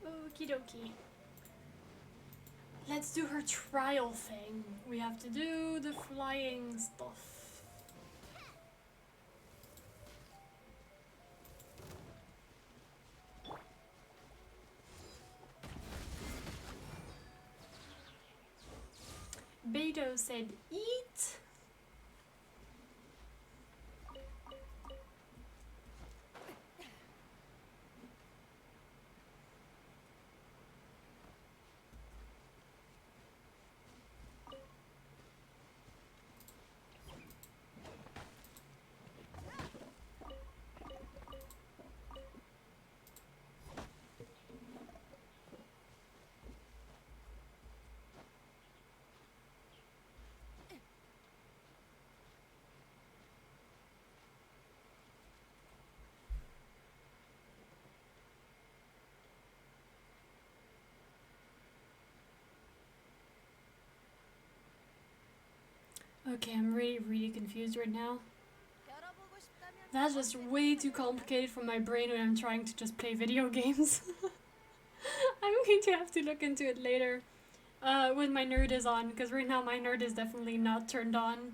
Okie dokie. Let's do her trial thing. We have to do the flying stuff. Beto said eat. Okay, I'm really confused right now. That's just way too complicated for my brain when I'm trying to just play video games. I'm going to have to look into it later when my nerd is on, because right now my nerd is definitely not turned on.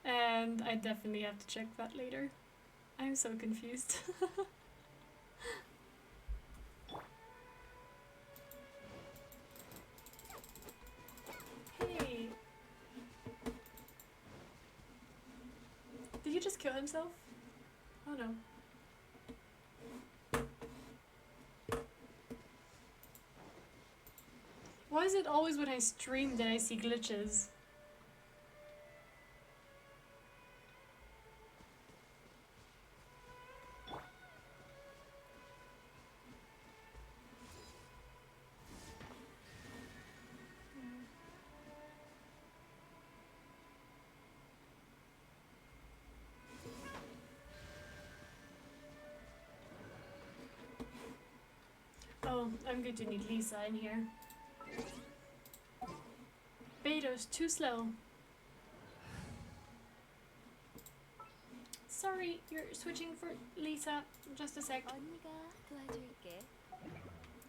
And I definitely have to check that later. I'm so confused. Hey! Did he just kill himself? Oh no. Why is it always when I stream that I see glitches? I'm going to need Lisa in here. Beto's too slow. Sorry, you're switching for Lisa. Just a sec. 언니가 도와줄게.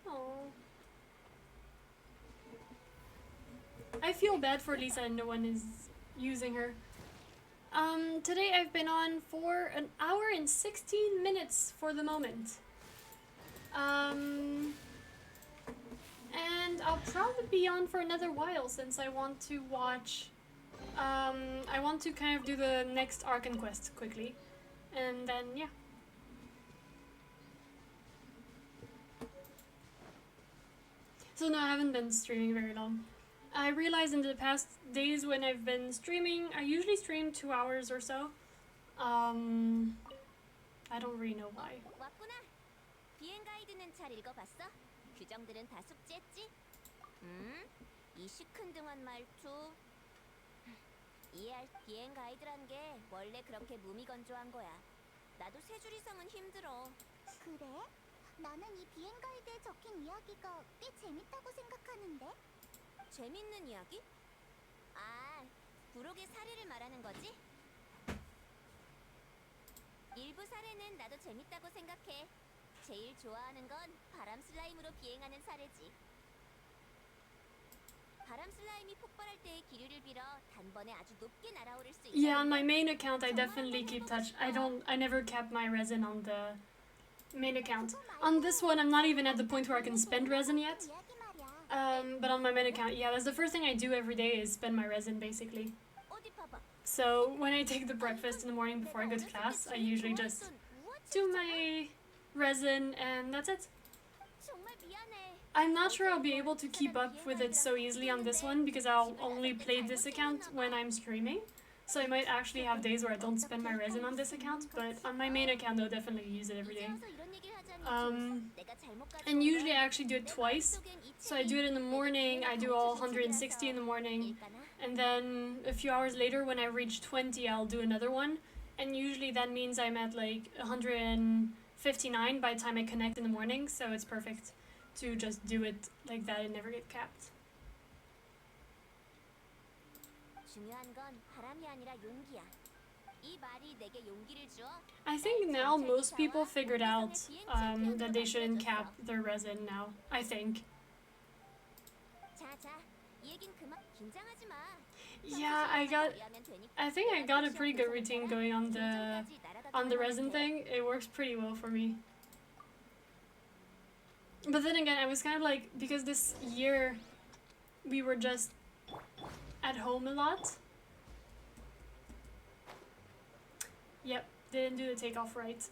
Oh. I feel bad for Lisa and no one is using her. Today I've been on for an hour and 16 minutes for the moment. And I'll probably be on for another while since I want to watch. I want to kind of do the next Arcan quest quickly. And then, yeah. So no, I haven't been streaming very long. I realized in the past days when I've been streaming, I usually stream 2 hours or so. I don't really know why. 왔구나. 비행 가이드는 잘 읽어봤어? 규정들은 다 숙지했지? 이 시큰둥한 말투. 이해할 비행 가이드란 게 원래 그렇게 무미건조한 거야. 나도 세 줄 이상은 힘들어. 그래? 나는 이 비행 가이드에 적힌 이야기가 꽤 재밌다고 생각하는데. 재밌는 이야기? 아, 부록의 사례를 말하는 거지? 일부 사례는 나도 재밌다고 생각해. 제일 좋아하는 건 바람 슬라임으로 비행하는 사례지. 바람 슬라임이 폭발할 때의 기류를 빌어 단번에 아주 높게 날아오를 수 있어. Yeah, on my main account I definitely keep touch. I never kept my resin on the main account. On this one I'm not even at the point where I can spend resin yet. But on my main account, yeah, that's the first thing I do every day is spend my resin basically. 어디 봐봐. So when I take the breakfast in the morning before I go to class, I usually just do my resin and that's it. 정말 미안해. I'm not sure I'll be able to keep up with it so easily on this one because I'll only play this account when I'm streaming. So I might actually have days where I don't spend my resin on this account, but on my main account I'll definitely use it every day. And usually I actually do it twice. So I do it in the morning, I do all 160 in the morning, and then a few hours later when I reach 20 I'll do another one. And usually that means I'm at like 159 by the time I connect in the morning, so it's perfect to just do it like that and never get capped. 중요한 건 바람이 아니라 용기야. 이 말이 내게 용기를 줘. I think now most people figured out that they shouldn't cap their resin now. I think. 자, 이 얘긴 그만 긴장하지 마. Yeah, I think I got a pretty good routine going on the resin thing. It works pretty well for me. But then again, I was kind of like, because this year we were just at home a lot. Yep, didn't do the takeoff right.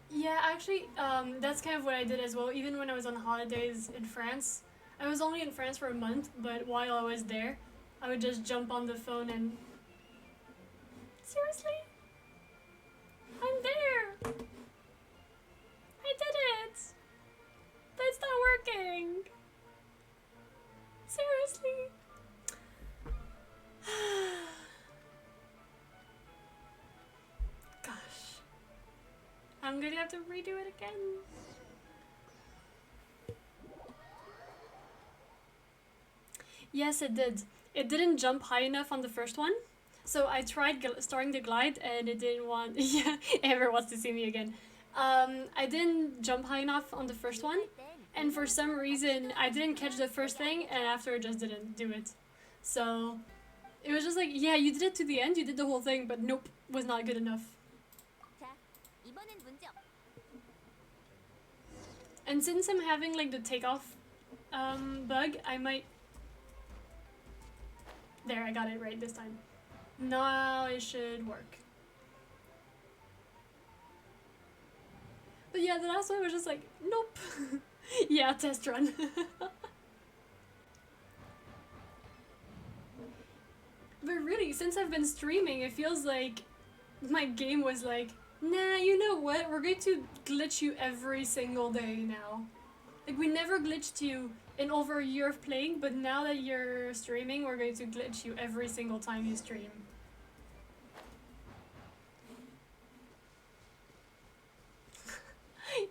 Yeah, actually, that's kind of what I did as well. Even when I was on holidays in France, I was only in France for a month, but while I was there, I would just jump on the phone and... Seriously? I'm there! I did it! That's not working! Seriously? Gosh. I'm gonna have to redo it again. Yes, it did. It didn't jump high enough on the first one. So I tried starting the glide and it didn't want... Yeah, Amber wants to see me again. I didn't jump high enough on the first one. And for some reason, I didn't catch the first thing and after it just didn't do it. So it was just like, yeah, you did it to the end, you did the whole thing, but nope, was not good enough. And since I'm having like the takeoff bug, I might... There, I got it right this time. Now it should work. But yeah, the last one was just like, nope. Yeah, test run. But really, since I've been streaming, it feels like my game was like, nah, you know what? We're going to glitch you every single day now. Like, we never glitched you in over a year of playing, but now that you're streaming, we're going to glitch you every single time you stream.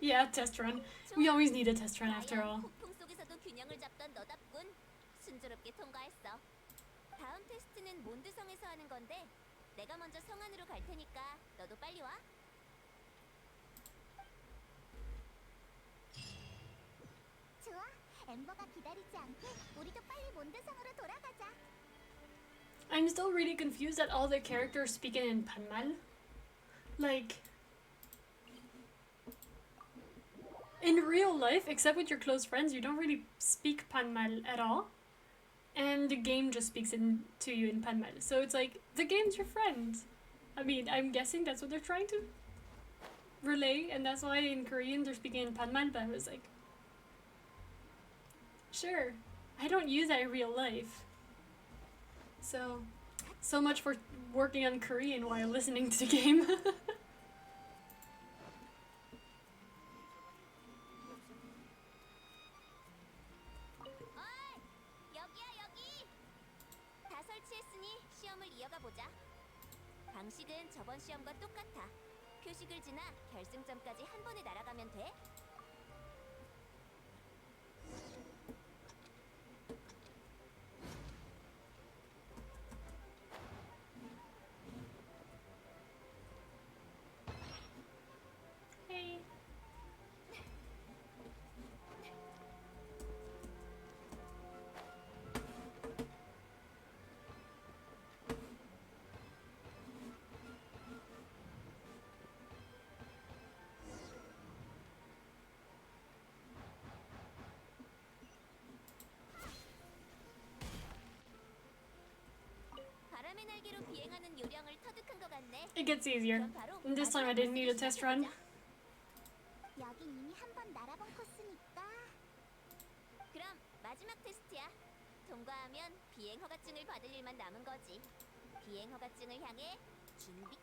Yeah, test run. We always need a test run after all. 폭풍 속에서도 균형을 잡던 너답군. 순조롭게 통과했어. 다음 테스트는 몬드성에서 하는 건데 내가 먼저 성 안으로 갈 테니까 너도 빨리 와. 좋아. 엠버가 기다리지 않게 우리도 빨리 몬드성으로 돌아가자. I'm still really confused that all the characters speak in Panmal. Like, in real life, except with your close friends, you don't really speak Panmal at all. And the game just speaks to you in Panmal. So it's like, the game's your friend. I mean, I'm guessing that's what they're trying to relay, and that's why in Korean they're speaking in Panmal, but I was like, sure, I don't use that in real life. So much for working on Korean while listening to the game. 여기야 여기. 다 설치했으니 시험을 이어가 보자. 방식은 저번 시험과 똑같아. 표식을 지나 결승점까지 한 번에 날아가면 돼. Hey. 바람의 날개로 비행하는 요령을 터득한 것 같네. It gets easier. 그럼 바로 And this time I didn't need a test run. 여긴 이미 한 번 날아본 코스니까. 그럼 마지막 테스트야. 통과하면 비행 허가증을 받을 일만 남은 거지. 비행 허가증을 향해 준비.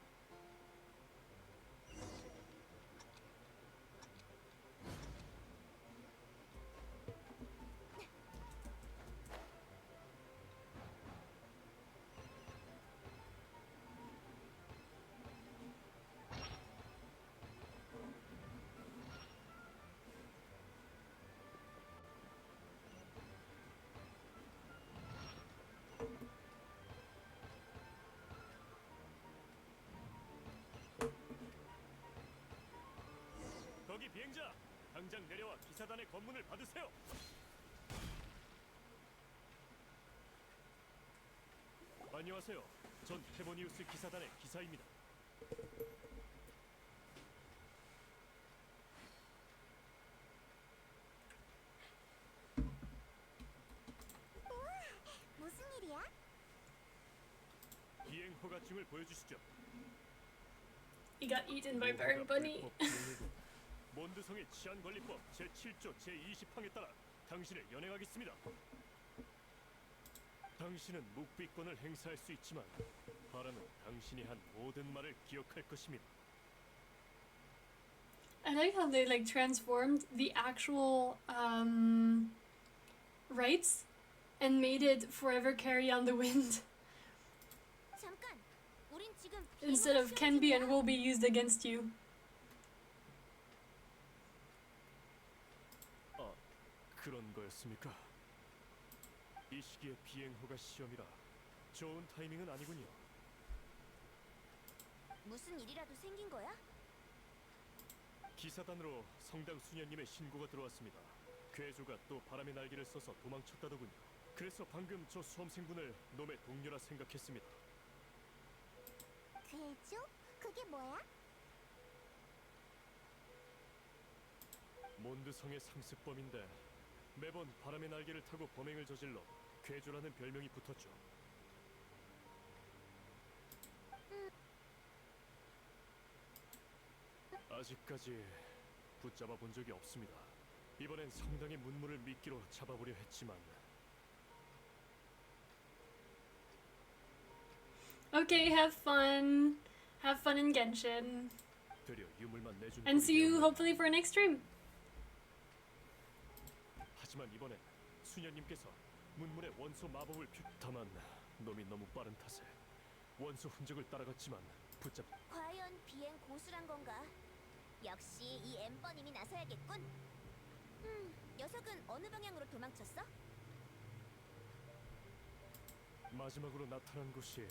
거기 비행자, 당장 내려와 기사단의 검문을 받으세요. 안녕하세요. 전 페보니우스 기사단의 기사입니다. 무슨 일이야? 비행 허가증을 보여주시죠. He got eaten by Baron Bunny. 몬드성의 치안관리법 제7조 제20항에 따라 당신을 연행하겠습니다. 당신은 묵비권을 행사할 수 있지만 바람은 당신이 한 모든 말을 기억할 것입니다. I like how they like transformed the actual rights and made it forever carry on the wind 잠깐. 우린 지금 instead of can be and will be used against you. 아, 그런 거였습니까? 이 시기에 비행 허가 시험이라 좋은 타이밍은 아니군요. 무슨 일이라도 생긴 거야? 기사단으로 성당 수녀님의 신고가 들어왔습니다. 괴조가 또 바람의 날개를 써서 도망쳤다더군요. 그래서 방금 저 수험생분을 놈의 동료라 생각했습니다. 괴조? 그게 뭐야? 몬드성의 상습범인데 매번 바람의 날개를 타고 범행을 저질러 괴조라는 별명이 붙었죠. 아직까지 붙잡아 본 적이 없습니다. 이번엔 성당의 문물을 미끼로 잡아보려 했지만 Okay, have fun. Have fun in Genshin. 되려 유물만 내준 And see you 꼴이 hopefully for our next stream. 하지만 이번엔 수녀님께서 문물의 원소 마법을 다만 놈이 너무 빠른 탓에 원소 흔적을 따라갔지만 붙잡. 과연 비행 고수란 건가? 역시 이 엠버님이 나서야겠군. 녀석은 어느 방향으로 도망쳤어? 마지막으로 나타난 곳이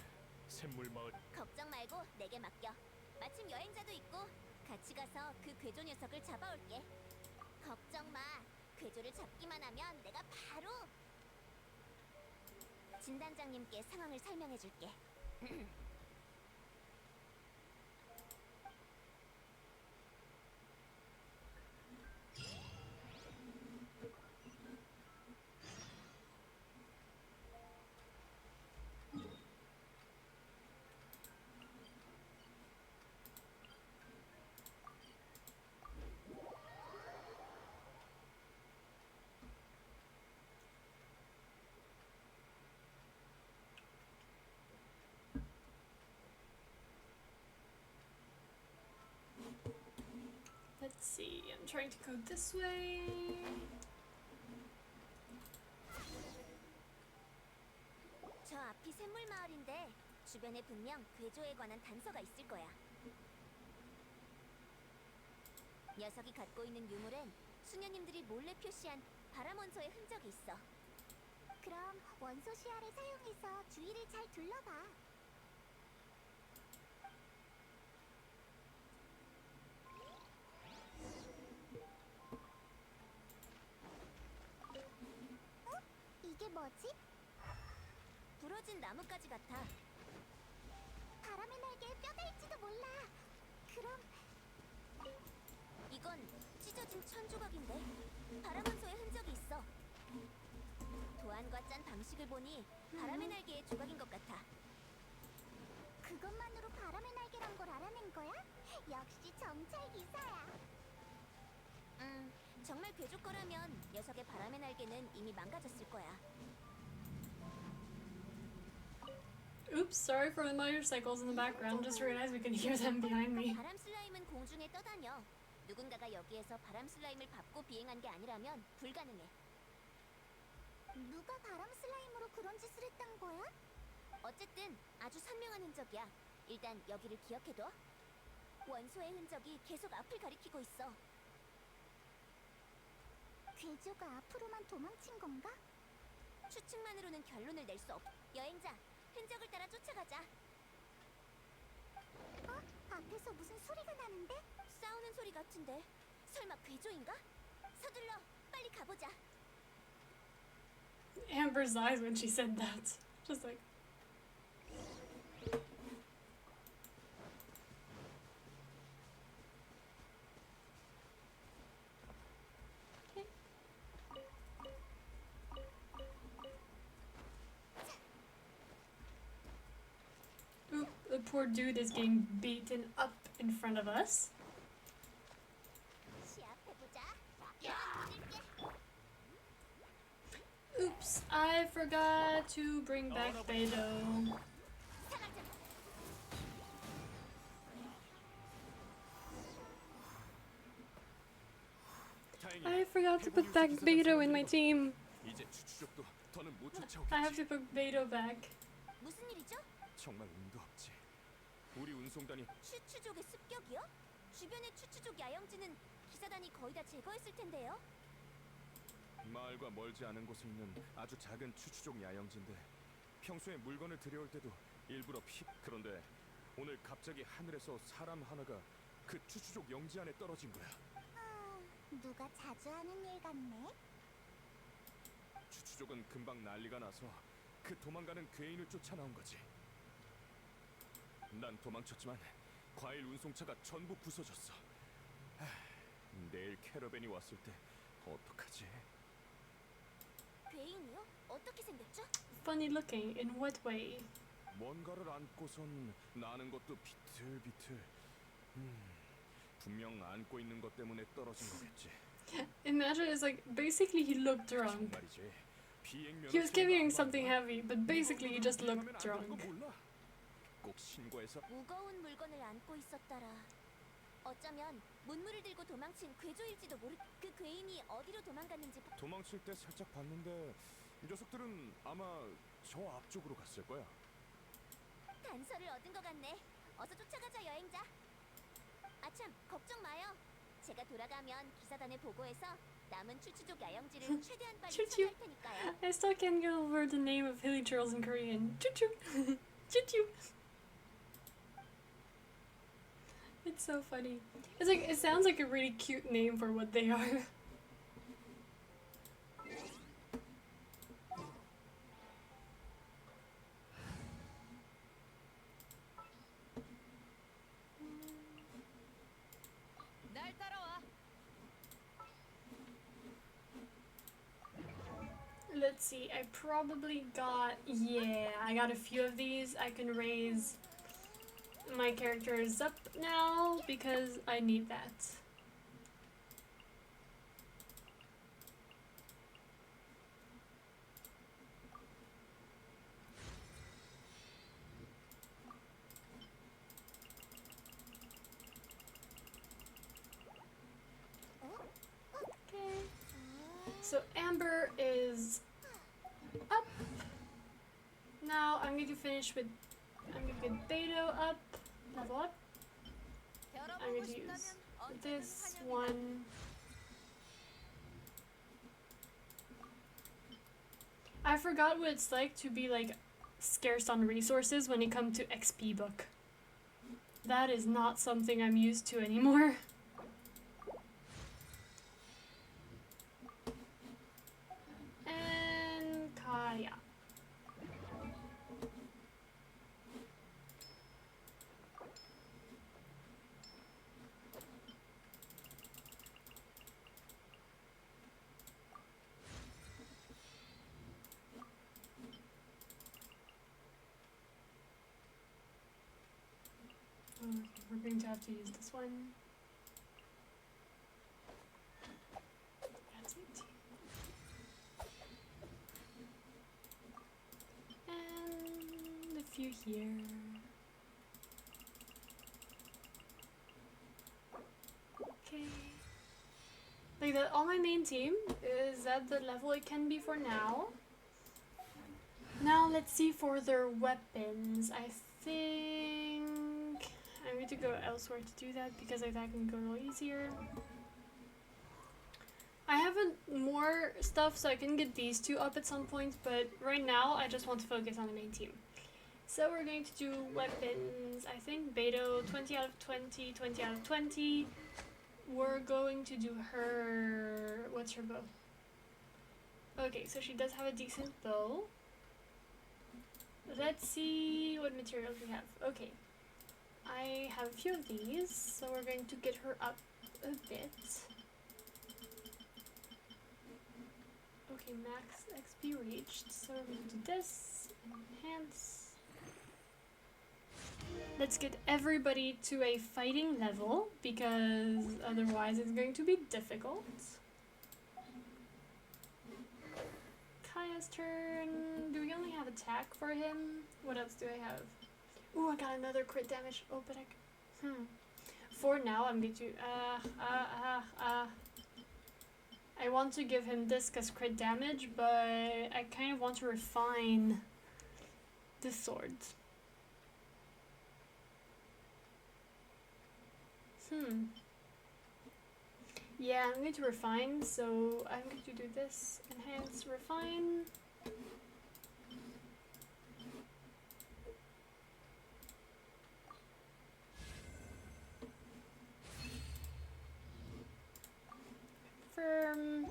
샘물 마을. 걱정 말고 내게 맡겨. 마침 여행자도 있고 같이 가서 그 괴조 녀석을 잡아올게. 걱정 마. 괴조를 잡기만 하면 내가 바로 진단장님께 상황을 설명해줄게. Let's see. I'm trying to go this way. 저 앞이 샘물 마을인데 주변에 분명 괴조에 관한 단서가 있을 거야. 녀석이 갖고 있는 유물엔 수녀님들이 몰래 표시한 바람 원소의 흔적이 있어. 그럼 원소 시야를 사용해서 주위를 잘 둘러봐. 이게 뭐지? 부러진 나뭇가지 같아. 바람의 날개에 뼈가 있지도 몰라. 그럼 이건 찢어진 천 조각인데 바람 원소의 흔적이 있어. 도안과 짠 방식을 보니 바람의 날개의 조각인 것 같아. 그것만으로 바람의 날개란 걸 알아낸 거야? 역시 정찰 기사야. 정말 괴조 거라면 녀석의 바람의 날개는 이미 망가졌을 거야. Oops, sorry for the motorcycles in the background. Just realized we can hear them behind me. 바람 슬라임은 공중에 떠다녀. 누군가가 여기에서 바람 슬라임을 밟고 비행한 게 아니라면 불가능해. 누가 바람 슬라임으로 그런 짓을 했단 거야? 어쨌든 아주 선명한 흔적이야. 일단 여기를 기억해둬. 원소의 흔적이 계속 앞을 가리키고 있어. 괴조가 앞으로만 도망친 건가? 추측만으로는 결론을 낼 수 없. 여행자, 흔적을 따라 쫓아가자. 앞에서 무슨 소리가 나는데? 싸우는 소리 같은데. 설마 괴조인가? 서둘러, 빨리 가보자. Amber's eyes when she said that. Just like. Oop, the poor dude is getting beaten up in front of us. 시합해보자. Oops, I forgot to bring back Beidou. I forgot to put back Beidou in my team. 이제 추추족도 더는 못 I have 쫓아오겠지. to put Beidou back. 무슨 일이죠? 정말 운도 없지. 우리 운송단이 추추족의 습격이요? 주변의 추추족 야영지는 기사단이 거의 다 제거했을 텐데요. 마을과 멀지 않은 곳에 있는 아주 작은 추추족 야영지인데 평소에 물건을 들여올 때도 일부러 그런데 오늘 갑자기 하늘에서 사람 하나가 그 추추족 영지 안에 떨어진 거야. 누가 자주 하는 일 같네. 추추족은 금방 난리가 나서 그 도망가는 괴인을 쫓아 나온 거지. 난 도망쳤지만 과일 운송차가 전부 부서졌어. 내일 캐러밴이 왔을 때 어떡하지? 괴인이요? 어떻게 생겼죠? Funny looking. In what way? 뭔가를 안고선 나는 것도 비틀비틀. 분명 안고 있는 것 때문에 떨어진 거겠지. Imagine it's like basically he looked drunk. 정말이지. 비행 He was 면허증이 carrying 안 something 나와. heavy, but basically he just 이거 looked 하면 안 되는 거 drunk. 몰라? 꼭 신고해서 무거운 물건을 안고 있었더라. 어쩌면 문물을 들고 도망친 괴조일지도 모르. 그 괴인이 어디로 도망갔는지 도망칠 때 살짝 봤는데 이 녀석들은 아마 저 앞쪽으로 갔을 거야. 단서를 얻은 것 같네. 어서 쫓아가자, 여행자. 아참, 걱정 마요. 제가 돌아가면 기사단에 보고해서 남은 추추족 야영지를 최대한 빨리 추추. 찾아할 테니까요. I still can't get over the name of hilly turtles in Korean. Choo choo. Choo choo. It's so funny. It's like, it sounds like a really cute name for what they are. 날 따라와. Let's see, I probably got, yeah, I got a few of these. I can raise my characters up now because I need that. Okay. So Amber is up. Now I'm going to finish with, I'm going to get Beto up, level up. I'm going to use this one. I forgot what it's like to be like scarce on resources when it comes to XP book. That is not something I'm used to anymore. And Kaya. Okay, we're going to have to use this one. That's 18. And a few here. Okay. Like that, all my main team is at the level it can be for now. Now let's see for their weapons. I think I'm going to go elsewhere to do that because like that can go a little easier. I have more stuff so I can get these two up at some point, but right now I just want to focus on the main team. So we're going to do weapons. I think Beto 20 out of 20, 20 out of 20. We're going to do her, what's her bow? Okay, so she does have a decent bow. Let's see what materials we have. Okay, I have a few of these, so we're going to get her up a bit. Okay, max XP reached, so we're going to do this, enhance. Let's get everybody to a fighting level, because otherwise it's going to be difficult. Kaya's turn. Do we only have attack for him? What else do I have? Ooh, I got another crit damage. Oh, but for now, I'm going to... I want to give him this because crit damage, but I kind of want to refine the sword. Yeah, I'm going to refine, so I'm going to do this. Enhance, refine. Confirm.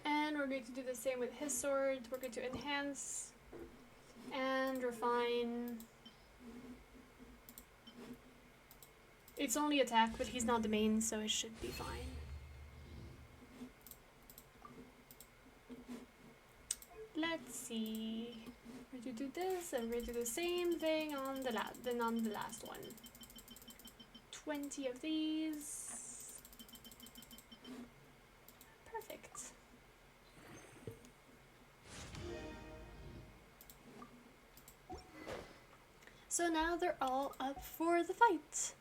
And we're going to do the same with his sword. We're going to enhance and refine. It's only attack, but he's not the main, so it should be fine. Let's see. We're going to do this, and we're going to do the same thing on the last one. 20 of these. Perfect. So now they're all up for the fight.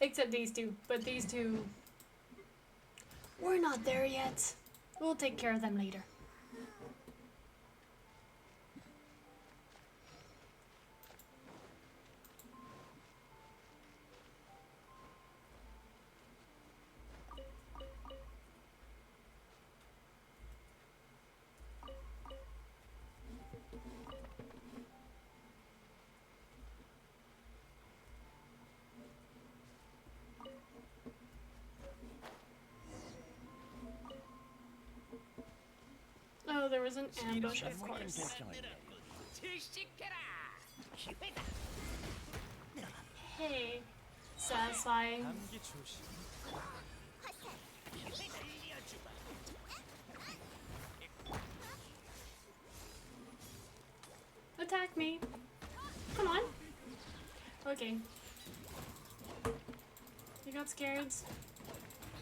Except these two, but these two, we're not there yet. We'll take care of them later. Oh, there was an ambush, of course. Hey, satisfying. 감기 조심. Attack me. Come on. Okay. You got scared.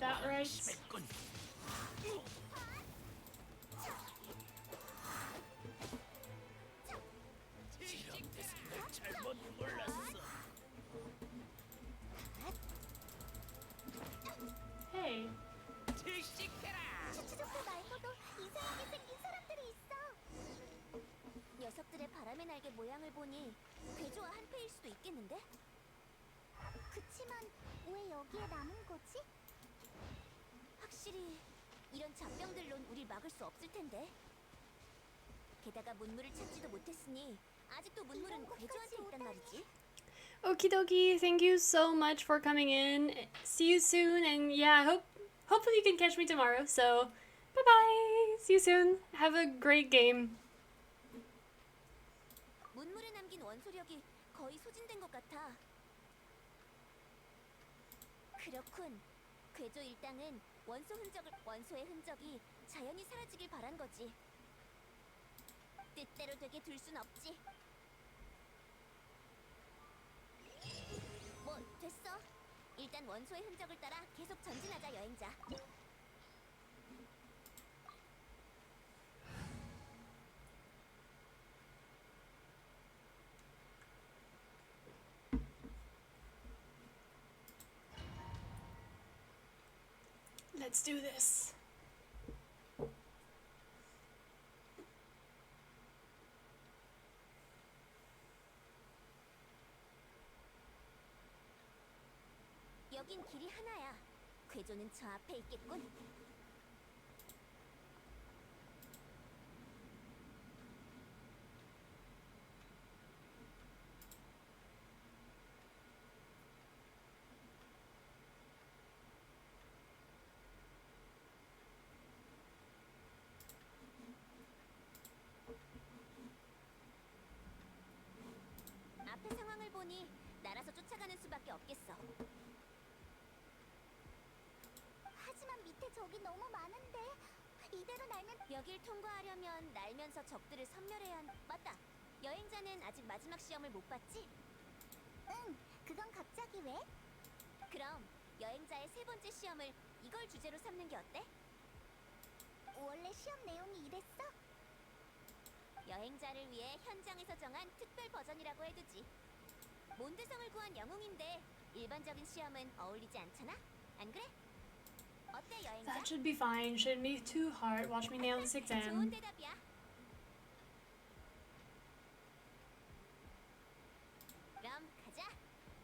That right? Hey. 추추족들 말고도 이상하게 생긴 사람들이 있어. 녀석들의 바람의 날개 모양을 보니 괴조와 한패일 수도 있겠는데? 그치만 왜 여기에 남은 거지? 확실히 이런 잡병들론 우릴 막을 수 없을 텐데. 게다가 문물을 찾지도 못했으니 아직도 문물은 괴조한테 있단 말이지. Okie dokie, thank you so much for coming in. See you soon, and yeah, hopefully you can catch me tomorrow. So, bye bye. See you soon. Have a great game. 문물에 남긴 원소력이 거의 소진된 것 같아. 그렇군. 괴조 일당은 원소의 흔적이 자연히 사라지길 바란 거지. 뜻대로 되게 둘 순 없지. 뭐 됐어. 일단 원소의 흔적을 따라 계속 전진하자, 여행자. Let's do this. 여긴 길이 하나야. 괴조는 저 앞에 있겠군. 앞의 상황을 보니 날아서 쫓아가는 수밖에 없겠어. 하지만 밑에 적이 너무 많은데 이대로 날면 여길 통과하려면 날면서 적들을 섬멸해야 맞다. 여행자는 아직 마지막 시험을 못 봤지? 응. 그건 갑자기 왜? 그럼 여행자의 세 번째 시험을 이걸 주제로 삼는 게 어때? 원래 시험 내용이 이랬어? 여행자를 위해 현장에서 정한 특별 버전이라고 해두지. 몬드성을 구한 영웅인데 일반적인 시험은 어울리지 않잖아? 안 그래? 어때, 여행자? That should be fine. Shouldn't be too hard. Watch me nail this 좋은 exam. 대답이야. 그럼 가자.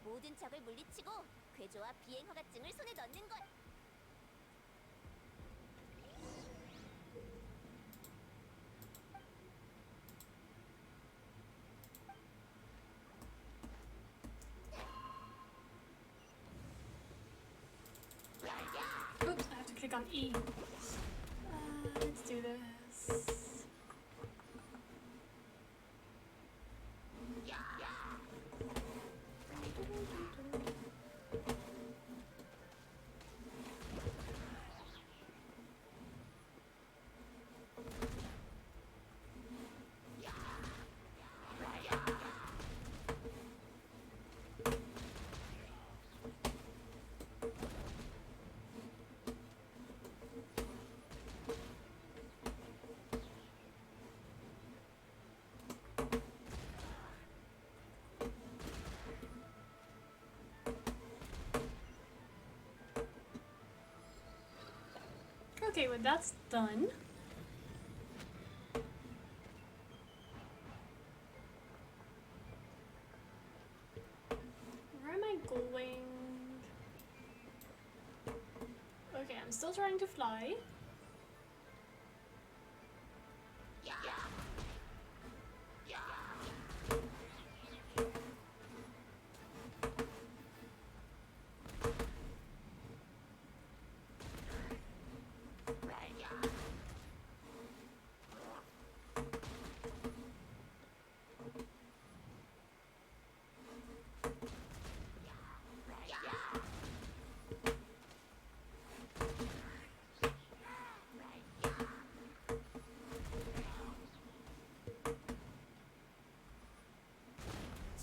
모든 적을 물리치고 괴조와 비행 허가증을 손에 넣는 것. Oops, I have to click on E. Let's do this. Okay, well that's done. Where am I going? Okay, I'm still trying to fly.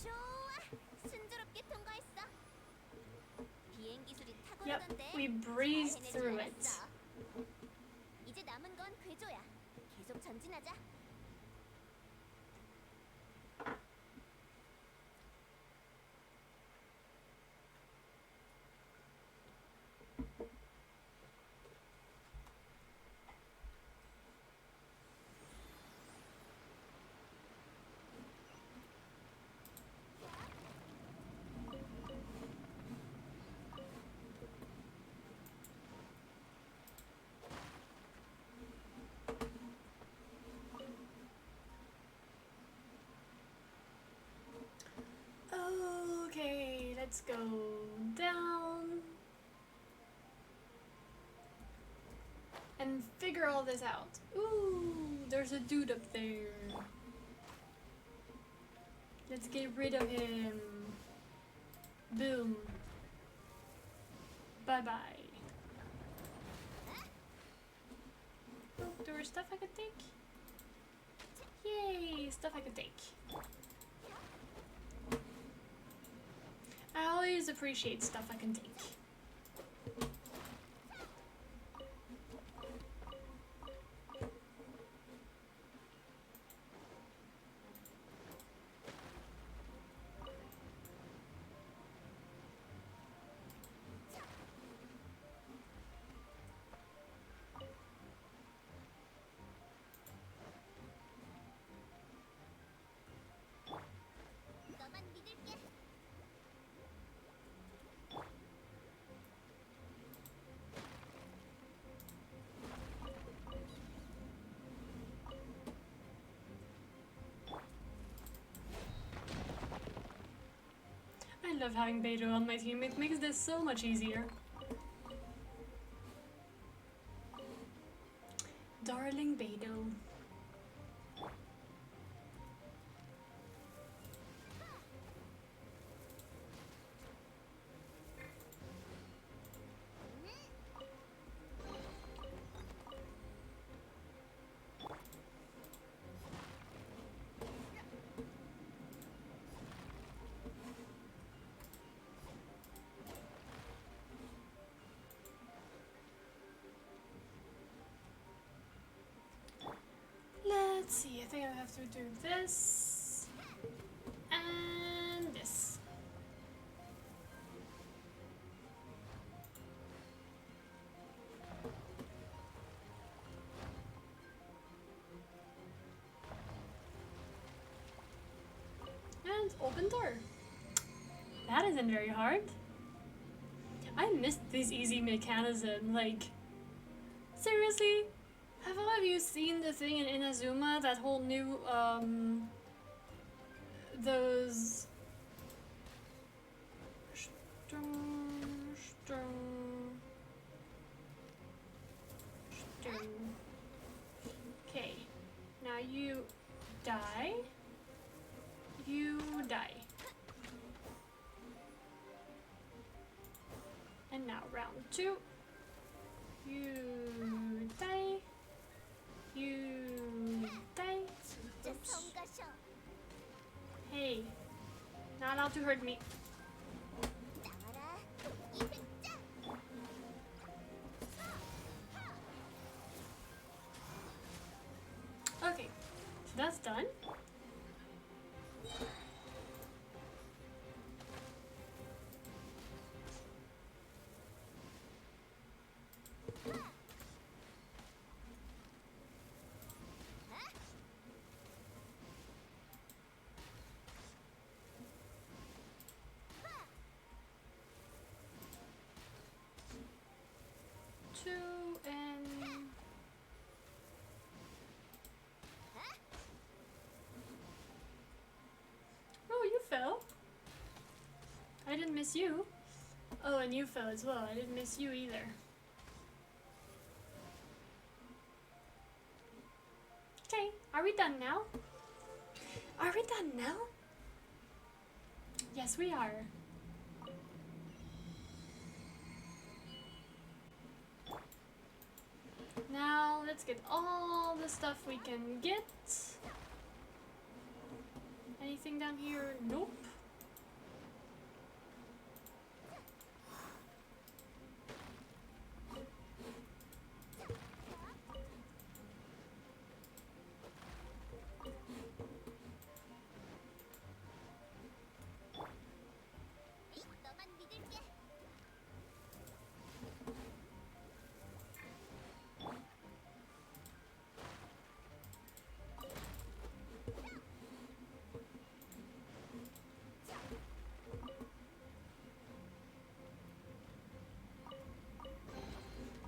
좋아, 순조롭게 통과했어. 비행 기술이 Yep, 탁월하던데. we breezed 잘 해내지 through it. 않았어. 이제 남은 건 궤조야. 계속 전진하자. Okay, let's go down and figure all this out. Ooh, there's a dude up there. Let's get rid of him. Boom. Bye bye. Oh, there was stuff I could take. Yay, stuff I could take. I always appreciate stuff I can take. 너만 믿을게. I love having Beidou on my team, it makes this so much easier. Darling Beidou. Let's see, I think I have to do this and this. And open door. That isn't very hard. I missed this easy mechanism, like, seriously? Have all of you seen the thing in Inazuma, that whole new, those... Okay, now you die. You die. And now round 2. You die. You die. 진짜 Oops. 성가셔. Hey, not allowed to hurt me. 나와라, 이 백자. Okay, so that's done. didn't miss you. Oh, and you fell as well. I didn't miss you either. Okay, are we done now? Are we done now? Yes, we are. Now, let's get all the stuff we can get. Anything down here? Nope. 너만 믿을게.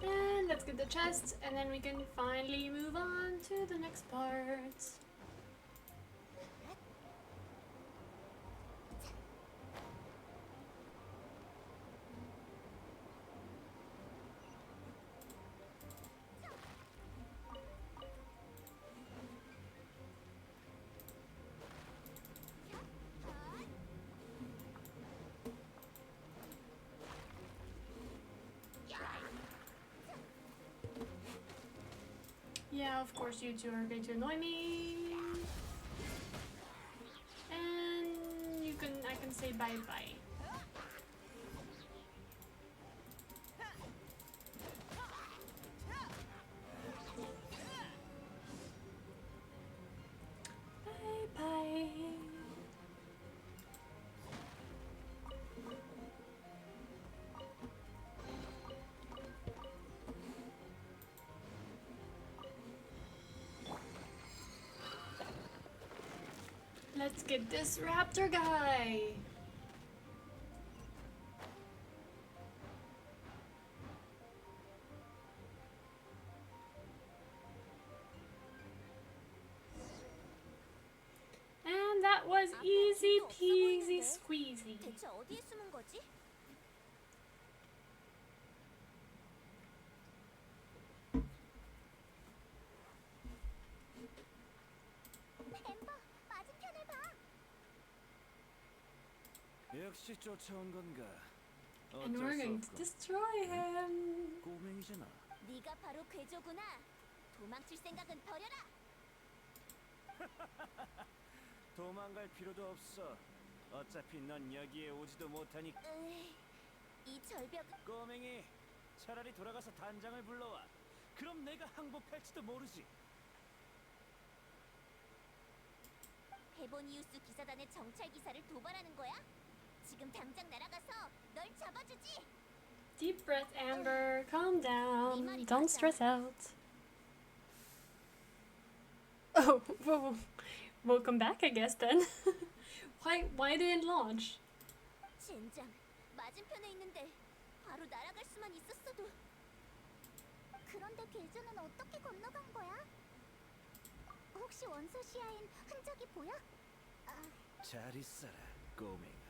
And let's get the chest, and then we can finally move on to the next part. Yeah, of course you two are going to annoy me. And I can say bye-bye. Bye-bye. Let's get this raptor guy. And that was easy peasy squeezy. 대체 어디에 숨은 거지? 엠버, 맞은편을 봐. 역시 쫓아온 건가? And we're going to destroy him. 꼬맹이잖아. 네가 바로 괴조구나. 도망칠 생각은 버려라. 도망갈 필요도 없어. 어차피 넌 여기에 오지도 못하니까. 이 절벽 꼬맹이, 차라리 돌아가서 단장을 불러와. 그럼 내가 항복할지도 모르지. 헤보니우스 기사단의 정찰 기사를 도발하는 거야? 지금 당장 날아가서 널 잡아주지. Deep breath, Amber. Calm down. Don't stress out. Oh, whoa. Welcome back, I guess then. Why didn't it launch? 젠장, 맞은편에 있는데 바로 날아갈 수만 있었어도. 그런데 괴조는 어떻게 건너간 거야? 혹시 원소 시야엔 흔적이 보여? 잘 있어라, 꼬맹아.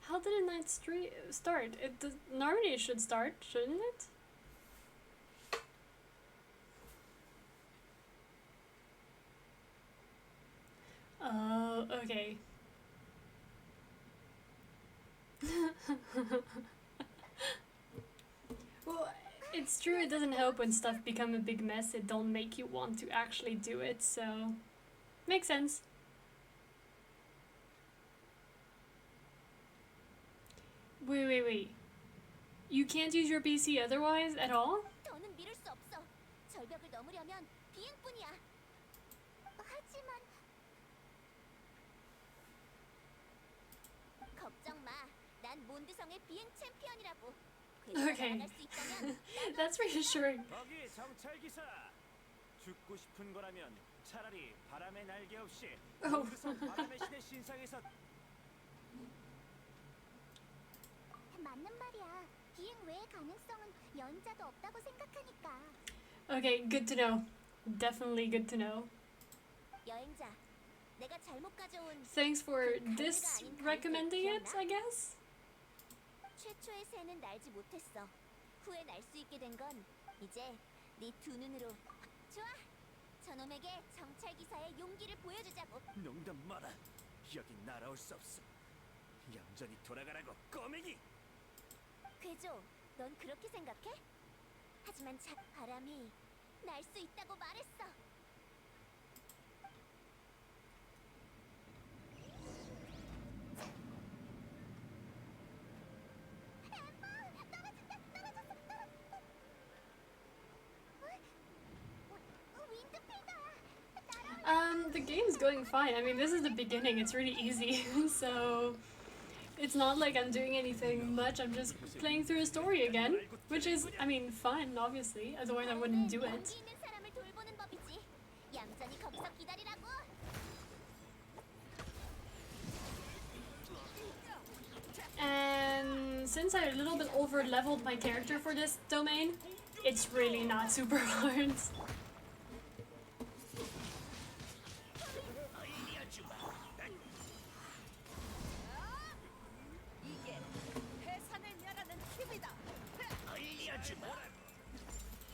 How did a night start? Normally it should start, shouldn't it? Oh, okay. Well, it's true, it doesn't help when stuff become a big mess, it don't make you want to actually do it, so... Makes sense. Wait. You can't use your PC otherwise at all? 더는 미룰 수 없어. 절벽을 넘으려면 비행뿐이야. 하지만 걱정 마. 난 몬드성의 비행 챔피언이라고. 괴조가 Okay. 날아갈 수 있다면 That's reassuring. 거기 정찰 기사. 죽고 싶은 거라면 차라리 바람의 날개 없이 몽드성 바람의 신의 신상에서. 맞는 말이야. 비행 외의 가능성은 연자도 없다고 생각하니까. Okay, good to know. Definitely good to know. 여행자, 내가 잘못 가져온 Thanks for this recommending it, I guess. 최초의 새는 날지 못했어. 후에 날 수 있게 된 건 이제 네 두 눈으로. 좋아. 저놈에게 정찰 기사의 용기를 보여주자고. 농담 마라. 여긴 날아올 수 없어. 얌전히 돌아가라고 꼬맹이. 괴조, 넌 그렇게 생각해? 하지만 바람이 날 수 있다고 말했어. The game's going fine. I mean, this is the beginning. It's really easy, so it's not like I'm doing anything much. I'm just playing through a story again, which is, I mean, fun, obviously. Otherwise, I wouldn't do it. 용기 있는 사람을 돌보는 법이지. 얌전히 거기서 기다리라고. And since I a little bit over leveled my character for this domain, it's really not super hard.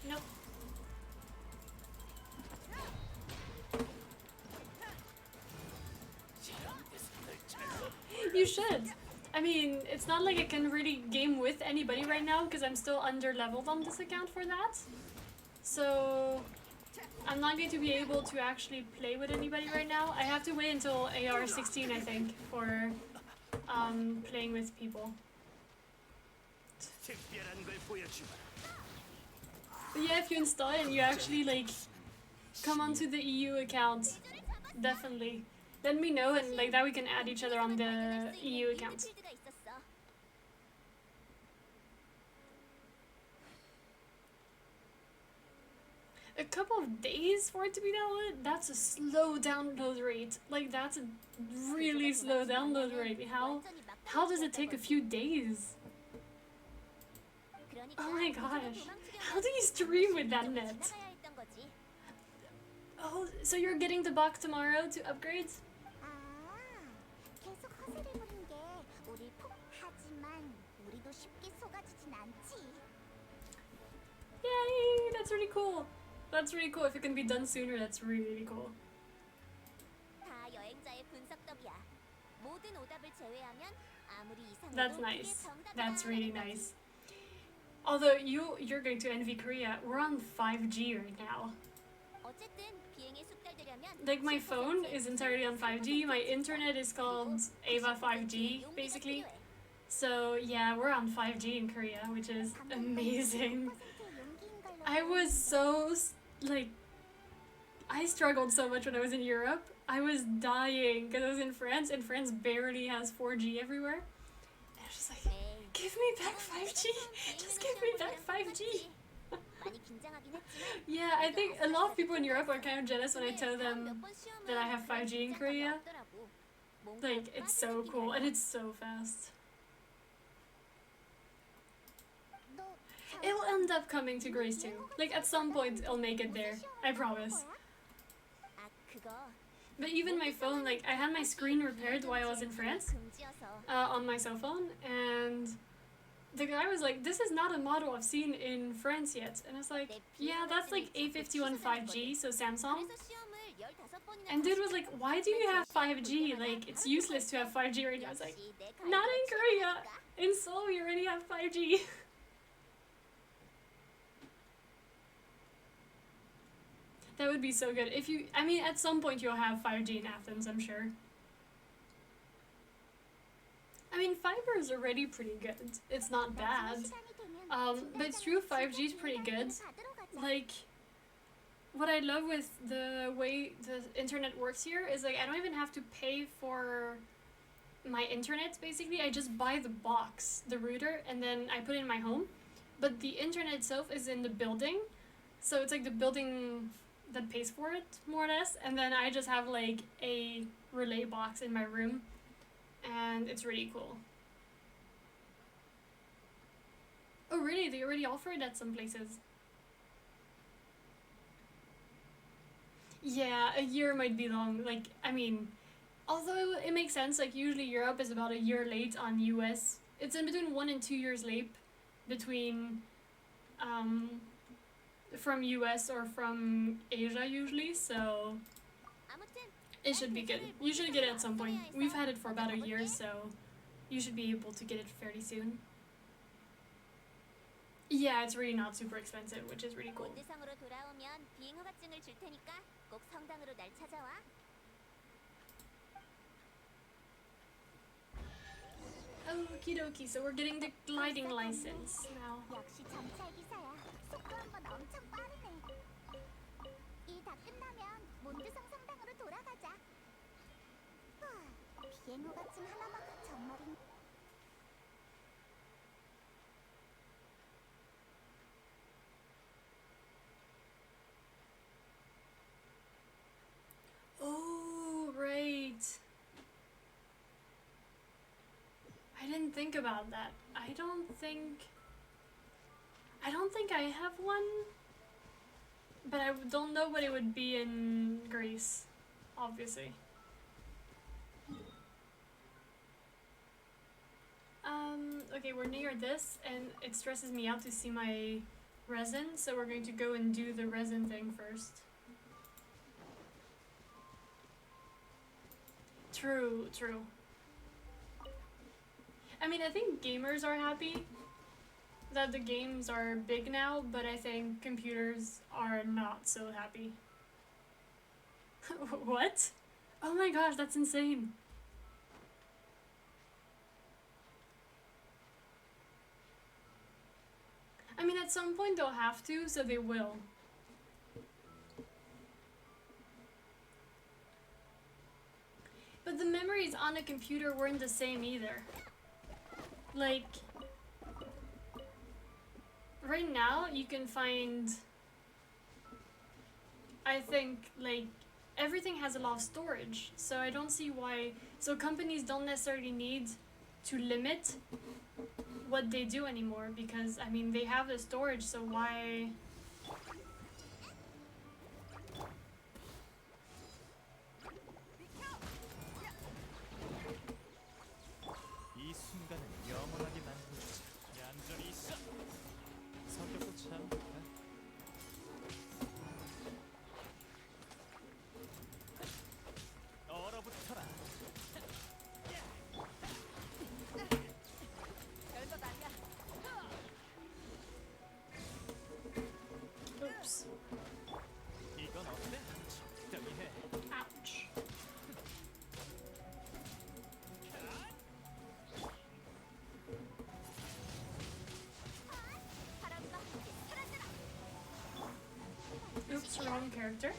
Nope. You should. I mean, it's not like I can really game with anybody right now because I'm still under leveled on this account for that. So I'm not going to be able to actually play with anybody right now. I have to wait until AR 16, I think, for playing with people. 특별한 걸 보여주마. But yeah, if you install it and you actually like come onto the EU account, definitely let me know, and like that we can add each other on the EU account. 필드가 있었어. A couple of days for it to be downloaded? That's a slow download rate. Like that's a really slow download rate. How does it take a few days? Oh my gosh. How do you stream with that net? Oh, so you're getting the box tomorrow to upgrade? 계속 허세를 부린 게 우리 하지만 우리도 쉽게 속아주진 않지. Yay! That's really cool. That's really cool. If it can be done sooner, that's really cool. 다 여행자의 분석덕이야. 모든 오답을 제외하면 아무리 이상해도 That's 그게 nice. 정답이라는 That's really 거지. nice. Although you're going to envy Korea, we're on 5G right now. 어쨌든 비행에 숙달되려면 Like my phone is entirely on 5G. My internet is called Ava 5G, basically. So yeah, we're on 5G in Korea, which is amazing. I was so like, I struggled so much when I was in Europe. I was dying because I was in France, and France barely has 4G everywhere. And I was just like, give me back 5G. Just give me back 5G. 많이 긴장하긴 했지만 Yeah, I think a lot of people in Europe are kind of jealous when I tell them that I have 5G in Korea. Like, it's so cool and it's so fast. It'll end up coming to Grace too. Like, at some point, I'll make it there. I promise. 아 그거 But even my phone, like, I had my screen repaired while I was in France 금지여서 on my cell phone, and the guy was like, this is not a model I've seen in France yet. And I was like, yeah, that's like A51 5G, so Samsung. 그래서 시험을 15번이나 And dude was like, why do you have 5G? Like, it's useless to have 5G right now. I was like, not in Korea. In Seoul, we already have 5G. That would be so good. If you, I mean, at some point you'll have 5G in Athens, I'm sure. I mean, fiber is already pretty good. It's not bad. But it's true, 5G is pretty good. Like, what I love with the way the internet works here is like I don't even have to pay for my internet, basically. I just buy the box, the router, and then I put it in my home. But the internet itself is in the building. So it's like the building that pays for it, more or less. And then I just have like a relay box in my room. And it's really cool. Oh really? They already offer it at some places. Yeah, a year might be long. Like, I mean, although it makes sense, like, usually Europe is about a year late on US. It's in between 1 and 2 years late between, from US or from Asia usually, so 아무튼 it should be good. You should get it at some point. We've had it for about a year, so you should be able to get it fairly soon. Yeah, it's really not super expensive, which is really cool. 본대상으로 돌아오면 비행 허가증을 줄 테니까 꼭 성당으로 날 찾아와. Okie dokie, so we're getting the gliding license now. 역시 정찰 기사야. 속도 한 번 엄청 빠르네. 일 다 끝나면 몬드성 성당으로 돌아가자. 후, 비행 허가증 하나만 정말인. Oh, right. I didn't think about that. I don't think I have one, but I don't know what it would be in Greece, obviously. Okay, we're near this, and it stresses me out to see my resin, so we're going to go and do the resin thing first. True, true. I mean, I think gamers are happy that the games are big now, but I think computers are not so happy. What? Oh my gosh, that's insane. I mean, at some point they'll have to, so they will. But the memories on a computer weren't the same either. Like, right now you can find, I think, like, everything has a lot of storage, so I don't see why, so companies don't necessarily need to limit what they do anymore, because, I mean, they have the storage, so why... 이 순간을 영원하게 만들자. 얌전히 있어. 성격도 참. 얼어붙어라. Oops. 이건 어때? 적당히 해. Ouch. Oops, wrong character.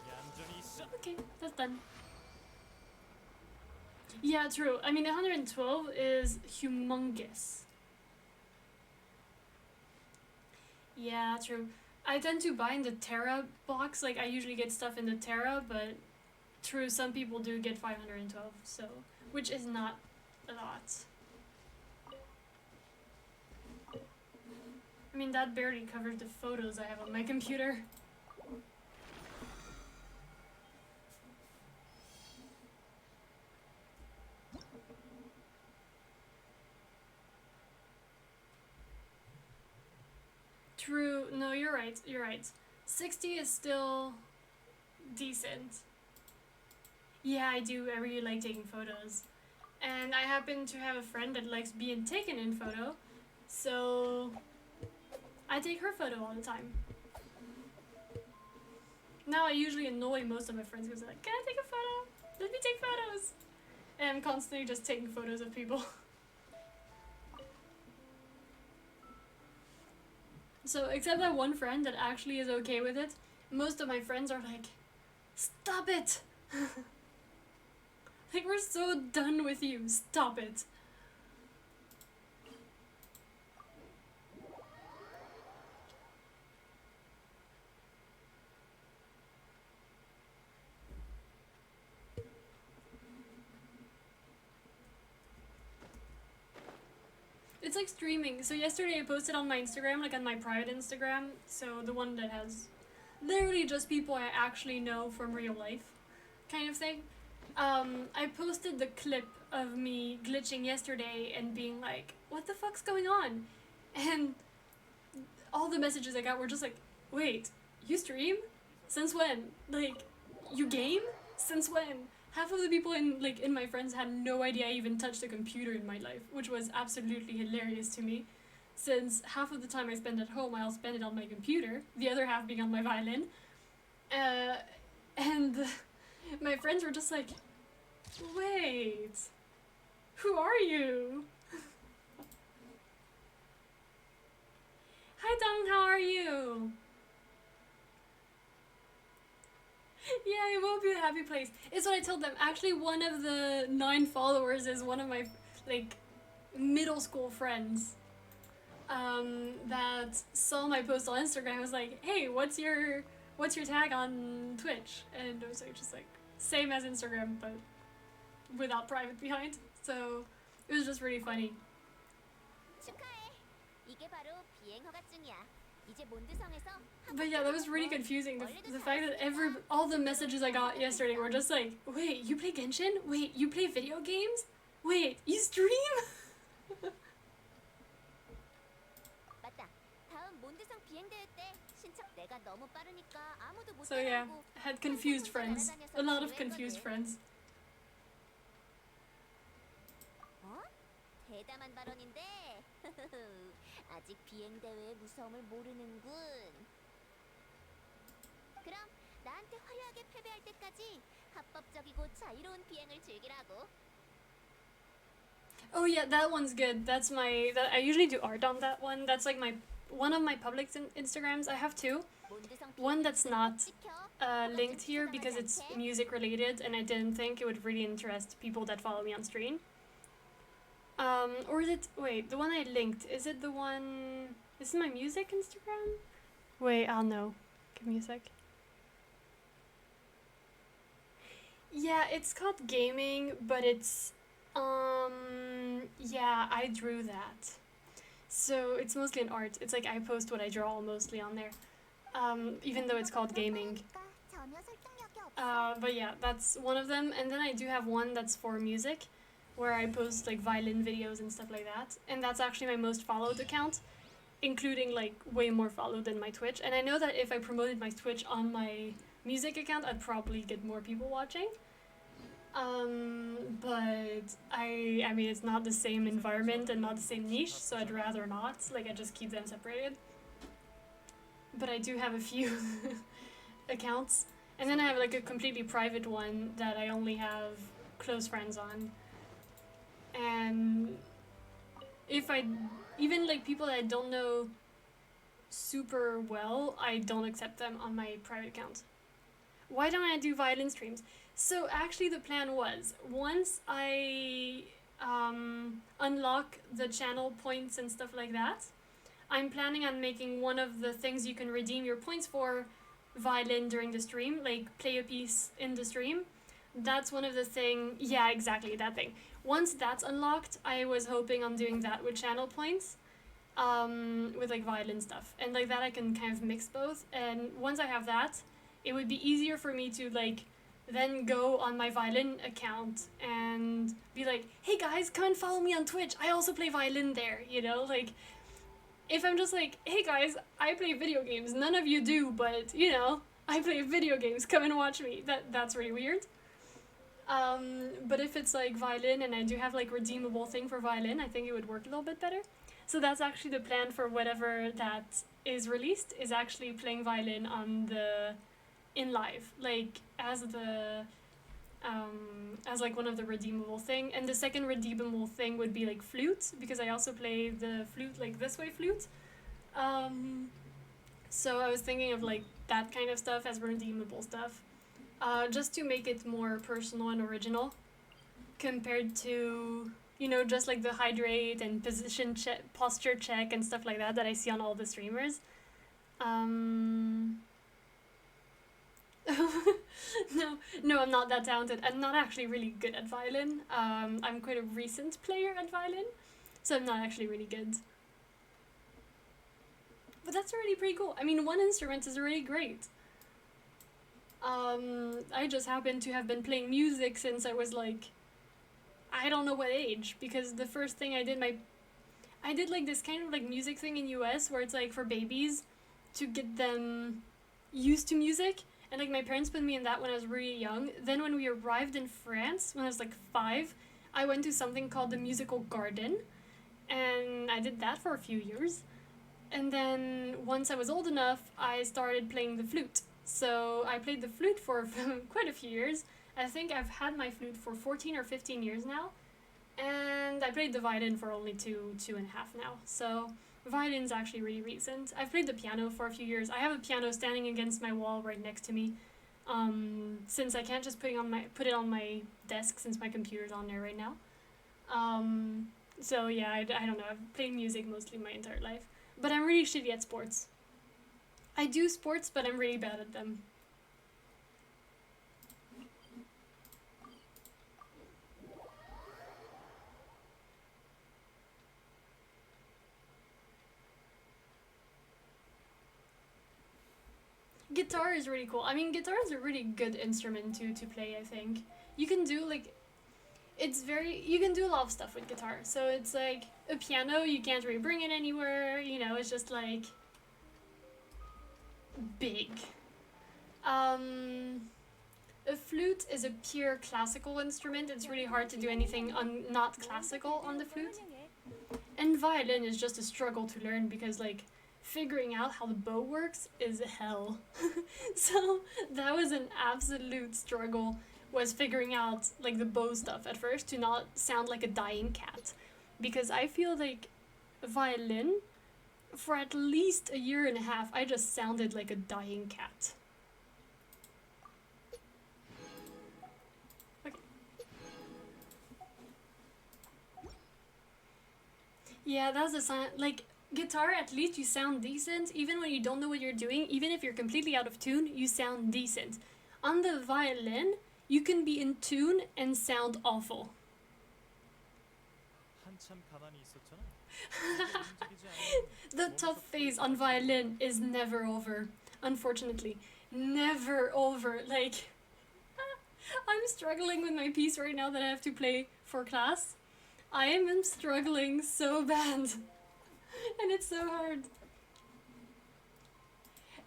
얌전히 있어. Okay, that's done. Yeah, true. I mean, 112 is humongous. Yeah, true. I tend to buy in the Terra box. Like, I usually get stuff in the Terra, but true, some people do get 512, so, which is not a lot. I mean, that barely covers the photos I have on my computer. True, no, you're right, you're right. 60 is still decent. Yeah, I do, I really like taking photos. And I happen to have a friend that likes being taken in photo, so I take her photo all the time. Now I usually annoy most of my friends because they're like, can I take a photo? Let me take photos! And I'm constantly just taking photos of people. So, except that one friend that actually is okay with it, most of my friends are like, stop it! Like, we're so done with you, stop it! it's like streaming. So yesterday I posted on my Instagram, like on my private Instagram, so the one that has literally just people I actually know from real life, kind of thing. I posted the clip of me glitching yesterday and being like, what the fuck's going on? And all the messages I got were just like, wait, you stream? Since when? Like, you game? Since when? Half of the people in my friends had no idea I even touched a computer in my life, which was absolutely hilarious to me, since half of the time I spend at home, I'll spend it on my computer, the other half being on my violin. And my friends were just like, wait, who are you? Hi Dong, how are you? Yeah, it will be a happy place. It's what I told them. Actually, one of the 9 followers is one of my, like, middle school friends. That saw my post on Instagram. Was like, hey, what's your tag on Twitch? And it was like, just like, same as Instagram, but without private behind. So, it was just really funny. 축하해. 이게 바로 비행 허가증이야. 이제 몬드성에서 But yeah, that was really confusing. The fact that all the messages I got yesterday were just like, wait, you play Genshin? Wait, you play video games? Wait, you stream? 맞다. 다음 몬드성 비행 대회 때 신청 내가 너무 빠르니까 아무도 못 So yeah, 따라오고 had confused friends. A lot of confused friends. 어? 대담한 발언인데. 아직 비행 대회의 무서움을 모르는군. 그럼 나한테 화려하게 패배할 때까지 합법적이고 자유로운 비행을 즐기라고. Oh yeah, that one's good. I usually do art on that one. That's like one of my public Instagrams. I have 2. One that's not linked here because it's music related, and I didn't think it would really interest people that follow me on stream. Or is it, wait, the one I linked, is it the one, is it my music Instagram? Wait, I'll know. Give me a sec. Yeah, it's called Gaming, but it's, yeah, I drew that. So it's mostly an art. It's like I post what I draw mostly on there. Even though it's called Gaming. But yeah, that's one of them. And then I do have one that's for music, where I post like violin videos and stuff like that. And that's actually my most followed account, including like way more followed than my Twitch. And I know that if I promoted my Twitch on my music account, I'd probably get more people watching. But I mean, it's not the same environment and not the same niche, so I'd rather not. Like, I just keep them separated. But I do have a few accounts. And then I have like a completely private one that I only have close friends on. And if even like people that I don't know super well, I don't accept them on my private account. Why don't I do violin streams? So actually the plan was, once I unlock the channel points and stuff like that, I'm planning on making one of the things you can redeem your points for violin during the stream, like play a piece in the stream. That's one of the thing, yeah, exactly, that thing. Once that's unlocked, I was hoping on doing that with channel points, with like violin stuff. And like that I can kind of mix both. And once I have that, it would be easier for me to like then go on my violin account and be like, hey guys, come and follow me on Twitch. I also play violin there, you know? Like, if I'm just like, hey guys, I play video games. None of you do, but you know, I play video games. Come and watch me. That's really weird. But if it's like violin and I do have like redeemable thing for violin, I think it would work a little bit better. So that's actually the plan for whatever that is released, is actually playing violin on the in live, like as the as like one of the redeemable thing. And the second redeemable thing would be like flute, because I also play the flute, like this way flute. So I was thinking of like that kind of stuff as redeemable stuff, just to make it more personal and original compared to, you know, just like the hydrate and position check, posture check and stuff like that I see on all the streamers. No, I'm not that talented. I'm not actually really good at violin. I'm quite a recent player at violin, so I'm not actually really good. But that's already pretty cool. I mean, one instrument is already great. I just happen to have been playing music since I was like, I don't know what age, because the first thing I did like this kind of like music thing in US where it's like for babies to get them used to music, and like my parents put me in that when I was really young. Then when we arrived in France when I was like 5, I went to something called the musical garden, and I did that for a few years. And then once I was old enough, I started playing the flute. So I played the flute for quite a few years. I think I've had my flute for 14 or 15 years now. And I played the violin for only two and a half now. So violin's actually really recent. I've played the piano for a few years. I have a piano standing against my wall right next to me. Since I can't just put it on my desk since my computer's on there right now. So yeah, I don't know. I've played music mostly my entire life. But I'm really shitty at sports. I do sports, but I'm really bad at them. Guitar is really cool. I mean, guitar is a really good instrument to play, I think. You can do like you can do a lot of stuff with guitar. So it's like a piano, you can't really bring it anywhere, you know, it's just like big. A flute is a pure classical instrument. It's really hard to do anything not classical on the flute. And violin is just a struggle to learn because like figuring out how the bow works is hell. So that was an absolute struggle, was figuring out like the bow stuff at first to not sound like a dying cat. Because I feel like violin, for at least a year and a half, I just sounded like a dying cat. Okay. Yeah, that's a sign. Like, guitar, at least you sound decent. Even when you don't know what you're doing, even if you're completely out of tune, you sound decent. On the violin, you can be in tune and sound awful. 한참 가만히 있었잖아. The tough phase on violin is never over. Unfortunately. Never over. Like, I'm struggling with my piece right now that I have to play for class. I am struggling so bad. And it's so hard.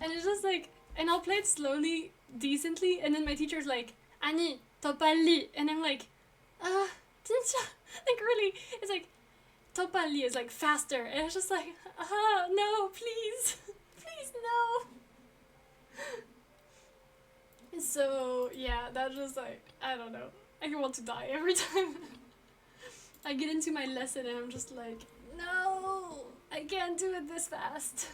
And it's just like, and I'll play it slowly, decently, and then my teacher's like, Annie, topali. And I'm like, 진짜? Like really, it's like, topali is like faster. And it's just like, no, please. Please, no. And so, yeah, that's just like, I don't know. I want to die every time. I get into my lesson and I'm just like, no, I can't do it this fast.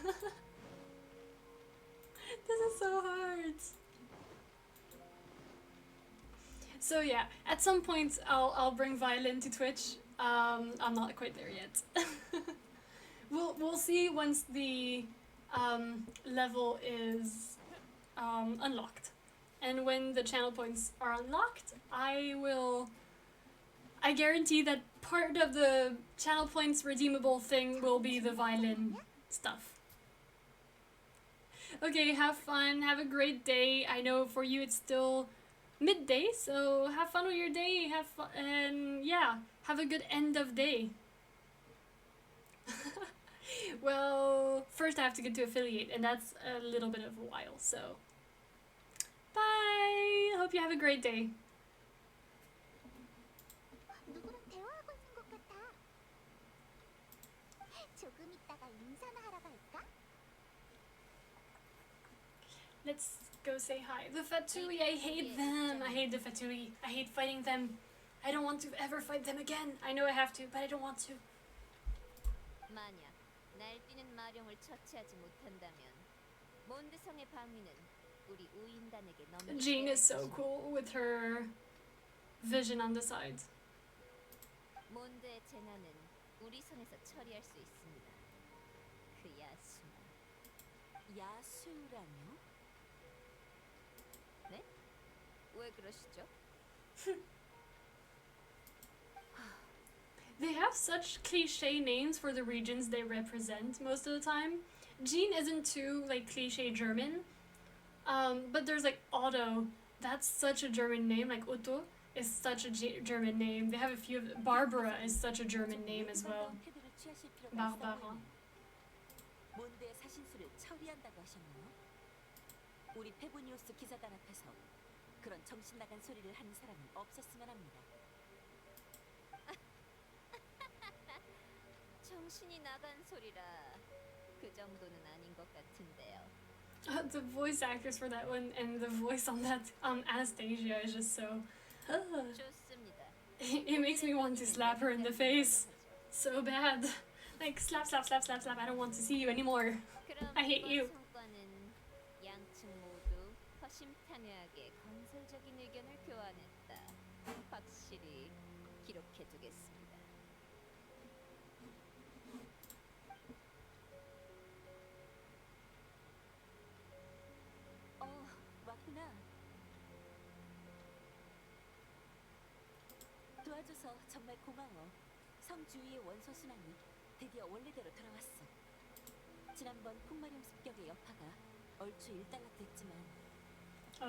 This is so hard. So yeah, at some point I'll bring violin to Twitch. I'm not quite there yet. We'll see once the level is unlocked, and when the channel points are unlocked, I guarantee that part of the channel points redeemable thing will be the violin stuff. Okay, have fun, have a great day. I know for you it's still midday, so have fun with your day, have fun, and yeah, have a good end of day. Well, first I have to get to affiliate, and that's a little bit of a while, so bye! Hope you have a great day. 누구랑 대화하고 있는 것 같아. 조금 있다가 인사나 하러 갈까? Let's go say hi. The Fatui, I hate them. I hate the Fatui. I hate fighting them. I don't want to ever fight them again. I know I have to, but I don't want to. 만약 날뛰는 마령을 처치하지 못한다면 몬드성의 방위는 우리 우인단에게 넘겨. Jean is so cool with her vision on the side. 몬드의 재난은 우리 선에서 처리할 수 있습니다. 그 야수만. 야수라뇨? 네? 왜 그러시죠? they have such cliche names for the regions they represent most of the time. Jean isn't too like cliche German, but there's like Otto. That's such a German name. Like Otto is such a German name. They have a few of Barbara is such a German name as well. 태도를 취하실 필요가 있어 Barbara. 보이네요. 몬드의 사신수를 처리한다고 하셨나요? 우리 페보니우스 기사단 앞에서 그런 정신 나간 소리를 하는 사람은 없었으면 합니다. 정신이 나간 소리라 그 정도는 아닌 것 같은데요. The voice actors for that one and the voice on that Anastasia is just so. 좋습니다. It makes me want to slap her in the face so bad. Like slap, slap, slap, slap, slap. I don't want to see you anymore. 그럼 I hate you. 이번 성과는 양측 모두 허심탄회하게 건설적인 의견을 교환했다. 확실히 기록해두겠습니다. 왔구나. 도와줘서 정말 고마워. 성 주위의 원소 순환이 드디어 원래대로 돌아왔어. 지난번 풍마룡 습격의 여파가 얼추 일단락됐지만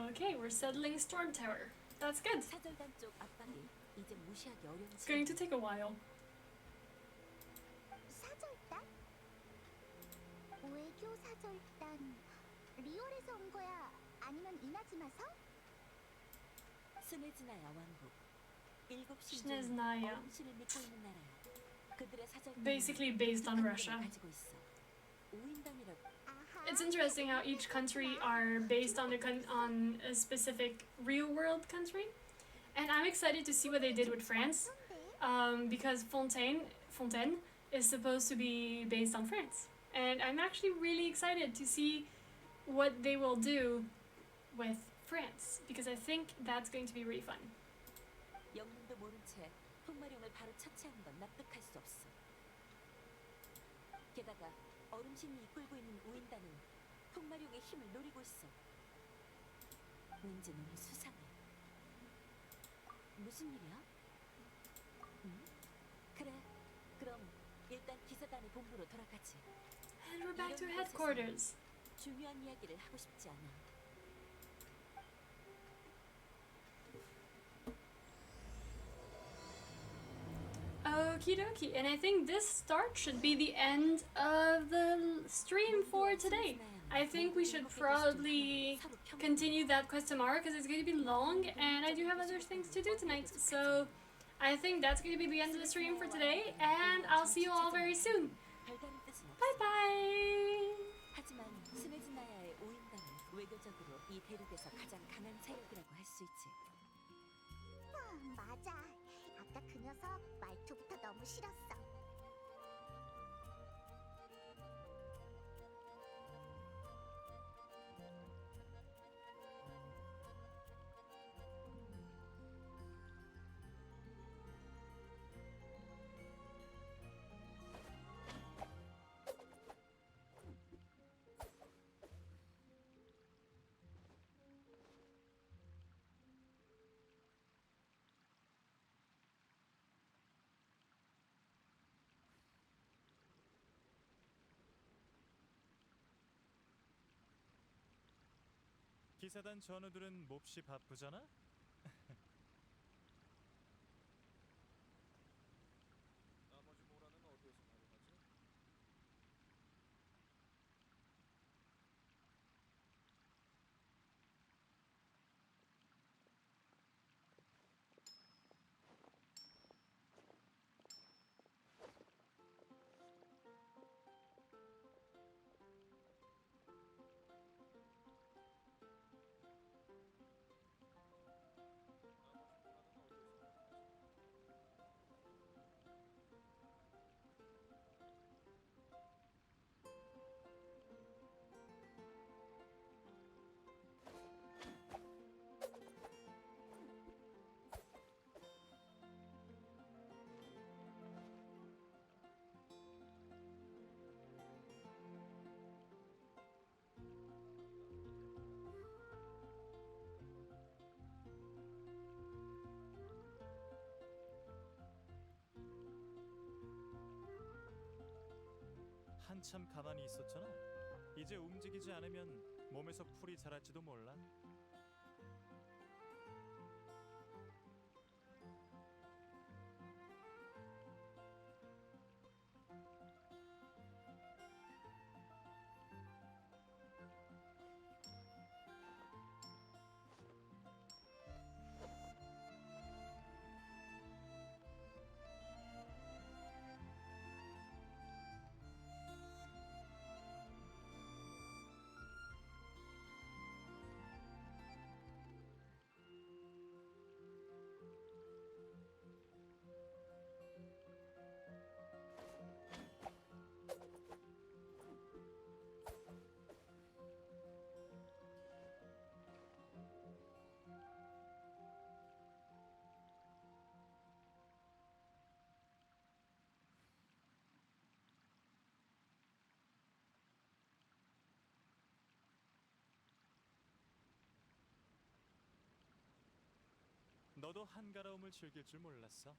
Okay, we're settling Storm Tower. That's good. 사절단 쪽 압박이 이제 무시하기 어려운 It's going to take a while. 사절단? 외교 사절단 리월에서 온 거야? 아니면 이나즈마서? 스네즈나야 왕국 7신 중 Snezhnaya. 어음신을 믿고 있는 나라야. 그들의 사절단 Basically based on Russia. 가지고 있어. 오인단이라고. 아하. It's interesting how each country are based on on a specific real world country, and I'm excited to see what they did with France, because Fontaine is supposed to be based on France, and I'm actually really excited to see what they will do with France, because I think that's going to be really fun. 영문도 모른 채 풍마룡을 바로 처치하는 건 납득할 수 없어. 게다가 얼음신이 이끌고 있는 우인단은 풍마룡의 힘을 노리고 있어. 왠지 너무 수상해. 무슨 일이야? 응? 그래, 그럼 일단 기사단의 본부로 돌아가지. And we're back to headquarters. 중요한 이야기를 하고 싶지 않아. Okie dokie, and I think this start should be the end of the stream for today. I think we should probably continue that quest tomorrow because it's going to be long and I do have other things to do tonight. So I think that's going to be the end of the stream for today, and I'll see you all very soon. 별다른 뜻은 없어. Bye bye! 하지만 스네즈나야의 오인단은 외교적으로 이 대륙에서 가장 강한 세력이라고 할 수 있지. 맞아. 아까 그 녀석 말투부터 너무 싫었어. 기사단 전우들은 몹시 바쁘잖아? 나머지 모라는 어디에서 발견하지? 한참 가만히 있었잖아. 이제 움직이지 않으면 몸에서 풀이 자랄지도 몰라. 너도 한가로움을 즐길 줄 몰랐어.